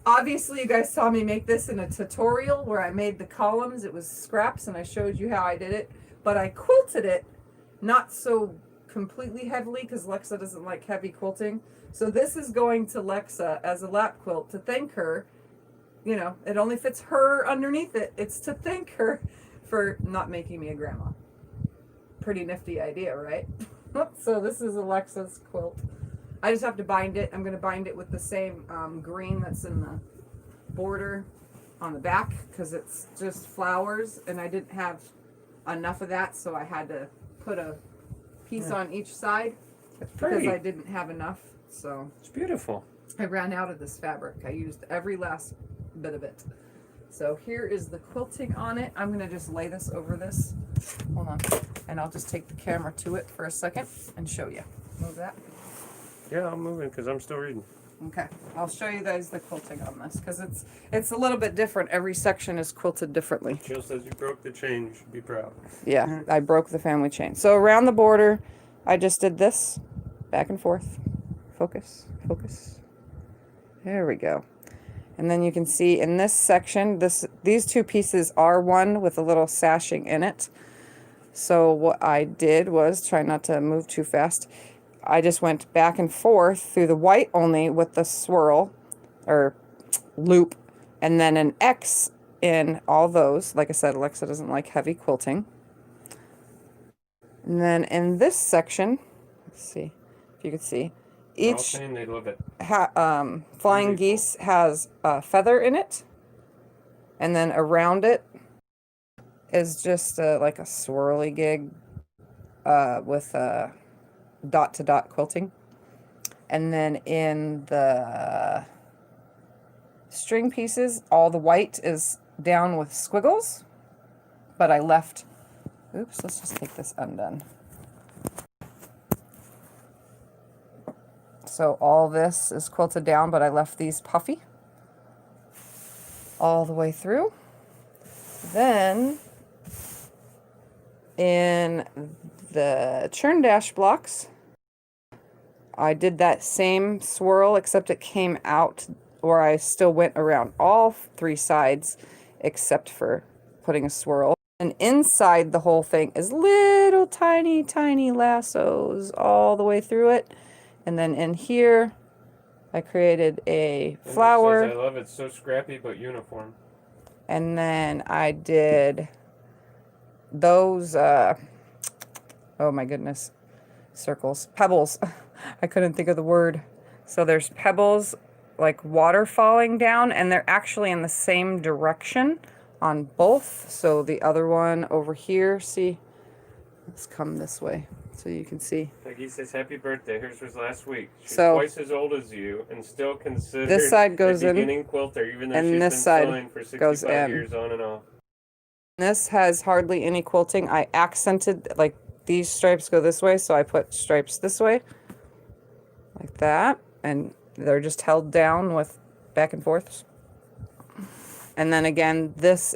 Obviously, you guys saw me make this in a tutorial where I made the columns. It was scraps and I showed you how I did it. But I quilted it not so completely heavily because Lexa doesn't like heavy quilting. So this is going to Lexa as a lap quilt to thank her. You know, it only fits her underneath it. It's to thank her for not making me a grandma. Pretty nifty idea, right? So this is Alexa's quilt. I just have to bind it. I'm going to bind it with the same green that's in the border on the back because it's just flowers and I didn't have enough of that, so I had to put a piece on each side It's because pretty. I didn't have enough. So It's beautiful. I ran out of this fabric. I used every last bit of it. So here is the quilting on it. I'm going to just lay this over this. Hold on. And I'll just take the camera to it for a second and show you. Move that. Yeah, I'm moving because I'm still reading. Okay, I'll show you guys the quilting on this because it's a little bit different. Every section is quilted differently. Jill says you broke the chain. You should be proud. Yeah, I broke the family chain. So around the border, I just did this, back and forth. Focus, focus. There we go. And then you can see in this section, these two pieces are one with a little sashing in it. So what I did was, try not to move too fast, I just went back and forth through the white only with the swirl, or loop, and then an X in all those. Like I said, Alexa doesn't like heavy quilting. And then in this section, let's see if you can see, each saying they love it. flying geese has a feather in it, and then around it is just like a swirly gig with dot-to-dot quilting. And then in the string pieces, all the white is down with squiggles, but I left, oops, let's just take this undone. So all this is quilted down, but I left these puffy all the way through. Then in the churn dash blocks, I did that same swirl, except it came out, or I still went around all 3 sides except for putting a swirl. And inside the whole thing is little tiny, tiny lassos all the way through it. And then in here, I created a flower. Says, I love it, so scrappy but uniform. And then I did those, oh my goodness, circles, pebbles. I couldn't think of the word. So there's pebbles, like water falling down, and they're actually in the same direction on both. So the other one over here, see, let's come this way so you can see. Peggy says, happy birthday. Hers was last week. She's So, twice as old as you and still considered this side goes a in, beginning quilter, even though and she's this been side sewing for 65 goes in. years on and off. This has hardly any quilting. I accented, like these stripes go this way, so I put stripes this way, like that, and they're just held down with back and forths. And then again, this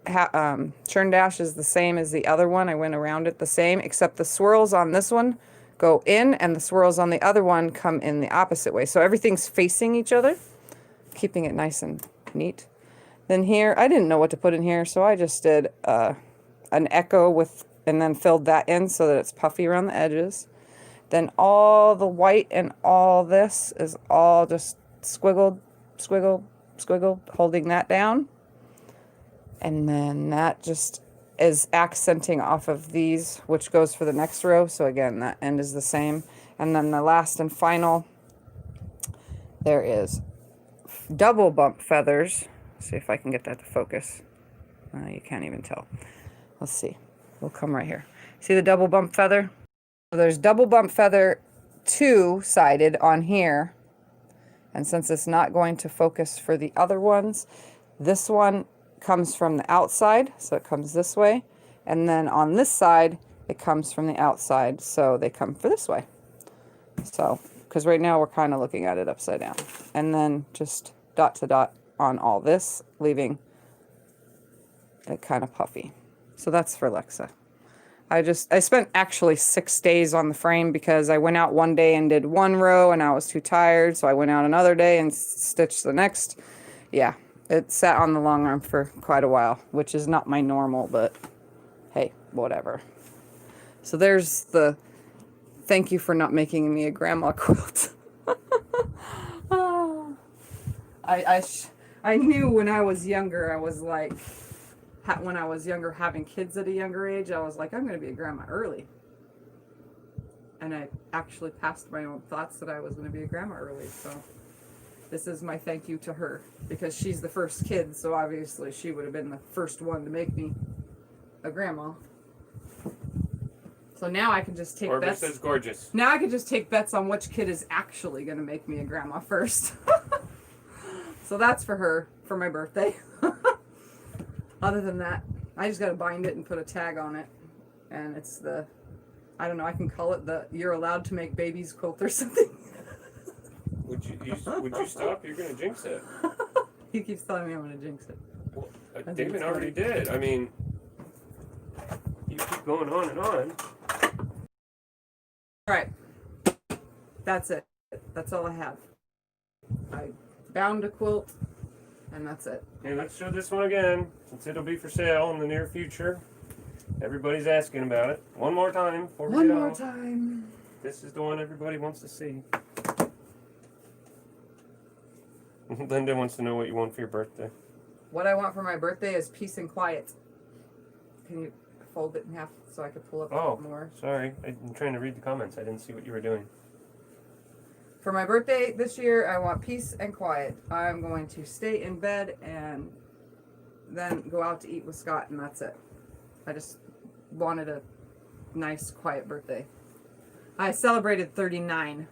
churn dash is the same as the other one. I went around it the same, except the swirls on this one go in and the swirls on the other one come in the opposite way. So everything's facing each other, keeping it nice and neat. Then here, I didn't know what to put in here, so I just did an echo with, and then filled that in so that it's puffy around the edges. Then all the white and all this is all just squiggled, squiggle, squiggle, holding that down. And then that just is accenting off of these, which goes for the next row. So again, that end is the same. And then the last and final, there is double bump feathers. Let's see if I can get that to focus. You can't even tell. Let's see. We'll come right here. See the double bump feather? So there's double bump feather 2-sided on here. And since it's not going to focus for the other ones, this one comes from the outside, so it comes this way. And then on this side, it comes from the outside, so they come for this way. So, because right now we're kind of looking at it upside down. And then just dot to dot on all this, leaving it kind of puffy. So that's for Alexa. I spent actually 6 days on the frame because I went out one day and did 1 row and I was too tired. So I went out another day and stitched the next. Yeah, it sat on the long arm for quite a while, which is not my normal, but hey, whatever. So there's the thank you for not making me a grandma quilt. I knew when I was younger, I was like, when I was younger, having kids at a younger age, I was like, I'm going to be a grandma early. And I actually passed my own thoughts that I was going to be a grandma early. So this is my thank you to her, because she's the first kid. So obviously she would have been the first one to make me a grandma. So now I can just take bets. Is gorgeous. Now I can just take bets on which kid is actually going to make me a grandma first. So that's for her, for my birthday. Other than that, I just got to bind it and put a tag on it. And it's the, I don't know, I can call it the you're allowed to make babies quilt or something. Would you stop? You're going to jinx it. He keeps telling me I'm going to jinx it. Well, David already did. I mean, you keep going on and on. All right. That's it. That's all I have. I bound a quilt, and that's it. Hey, let's show this one again, since it'll be for sale in the near future. Everybody's asking about it. One more time before we get One more off. time. This is the one everybody wants to see. Linda wants to know what you want for your birthday. What I want for my birthday is peace and quiet. Can you fold it in half so I could pull up more? Sorry. I'm trying to read the comments. I didn't see what you were doing. For my birthday this year, I want peace and quiet. I'm going to stay in bed and then go out to eat with Scott, and that's it. I just wanted a nice, quiet birthday. I celebrated 39,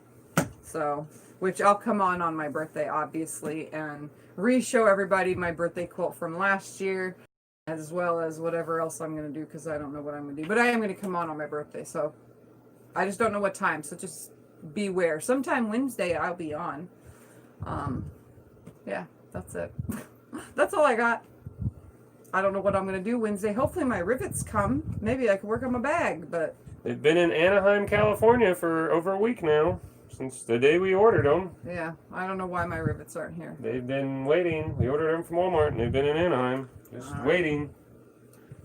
so, which I'll come on my birthday, obviously, and re-show everybody my birthday quilt from last year, as well as whatever else I'm going to do, because I don't know what I'm going to do. But I am going to come on my birthday, so I just don't know what time, so just beware. Sometime Wednesday I'll be on. Yeah, that's it. That's all I got. I don't know what I'm going to do Wednesday. Hopefully my rivets come. Maybe I can work on my bag, but... They've been in Anaheim, California for over a week now, since the day we ordered them. Yeah, I don't know why my rivets aren't here. They've been waiting. We ordered them from Walmart, and they've been in Anaheim, just waiting.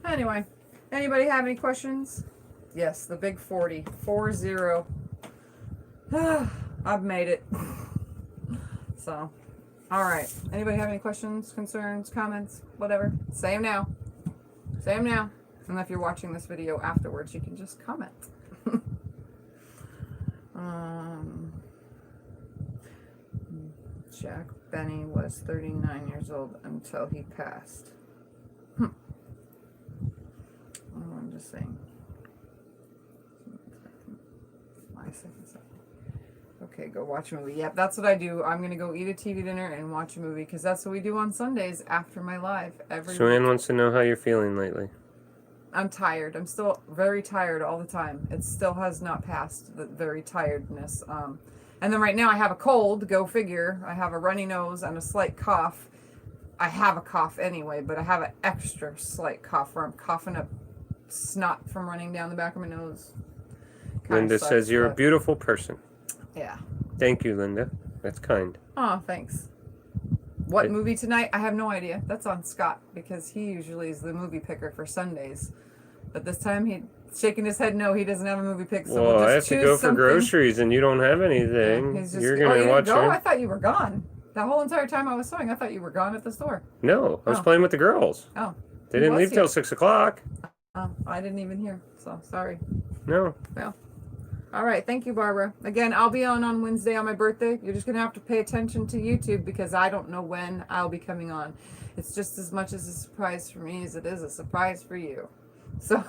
Anyway, anybody have any questions? Yes, the big 40. 40. I've made it. So, all right. Anybody have any questions, concerns, comments, whatever? Say them now. Say them now. And if you're watching this video afterwards, you can just comment. Jack Benny was 39 years old until he passed. Oh, I'm just saying. Okay, go watch a movie. Yep, that's what I do. I'm going to go eat a TV dinner and watch a movie because that's what we do on Sundays after my live every Joanne week. wants to know how you're feeling lately. I'm tired. I'm still very tired all the time. It still has not passed, the very tiredness. And then right now I have a cold, go figure. I have a runny nose and a slight cough. I have a cough anyway, but I have an extra slight cough where I'm coughing up snot from running down the back of my nose. Linda says you're a beautiful person. Yeah. Thank you, Linda. That's kind. Oh, thanks. What movie tonight? I have no idea. That's on Scott because he usually is the movie picker for Sundays. But this time he's shaking his head no, he doesn't have a movie pick. So well, we'll just I have to go for groceries and you don't have anything. Yeah, you're going to watch go? her. I thought you were gone. The whole entire time I was sewing, I thought you were gone at the store. No, I was playing with the girls. Oh. They didn't leave till 6 o'clock. Oh, I didn't even hear. So, sorry. No. Well. All right. Thank you, Barbara. Again, I'll be on Wednesday on my birthday. You're just going to have to pay attention to YouTube because I don't know when I'll be coming on. It's just as much as a surprise for me as it is a surprise for you. So,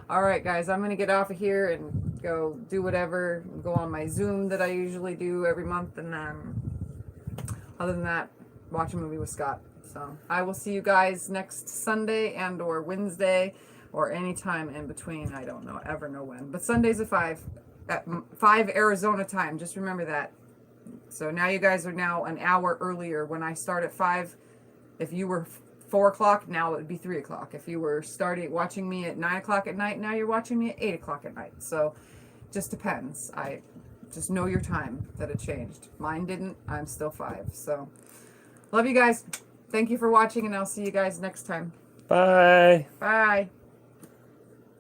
all right, guys, I'm going to get off of here and go do whatever, go on my Zoom that I usually do every month. And other than that, watch a movie with Scott. So I will see you guys next Sunday and or Wednesday. Or any time in between. I don't know, ever know when. But Sundays at 5 Arizona time. Just remember that. So now you guys are now an hour earlier. When I start at 5, if you were 4 o'clock, now it would be 3 o'clock. If you were watching me at 9 o'clock at night, now you're watching me at 8 o'clock at night. So just depends. I just know your time that it changed. Mine didn't. I'm still 5. So love you guys. Thank you for watching, and I'll see you guys next time. Bye. Bye.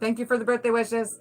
Thank you for the birthday wishes.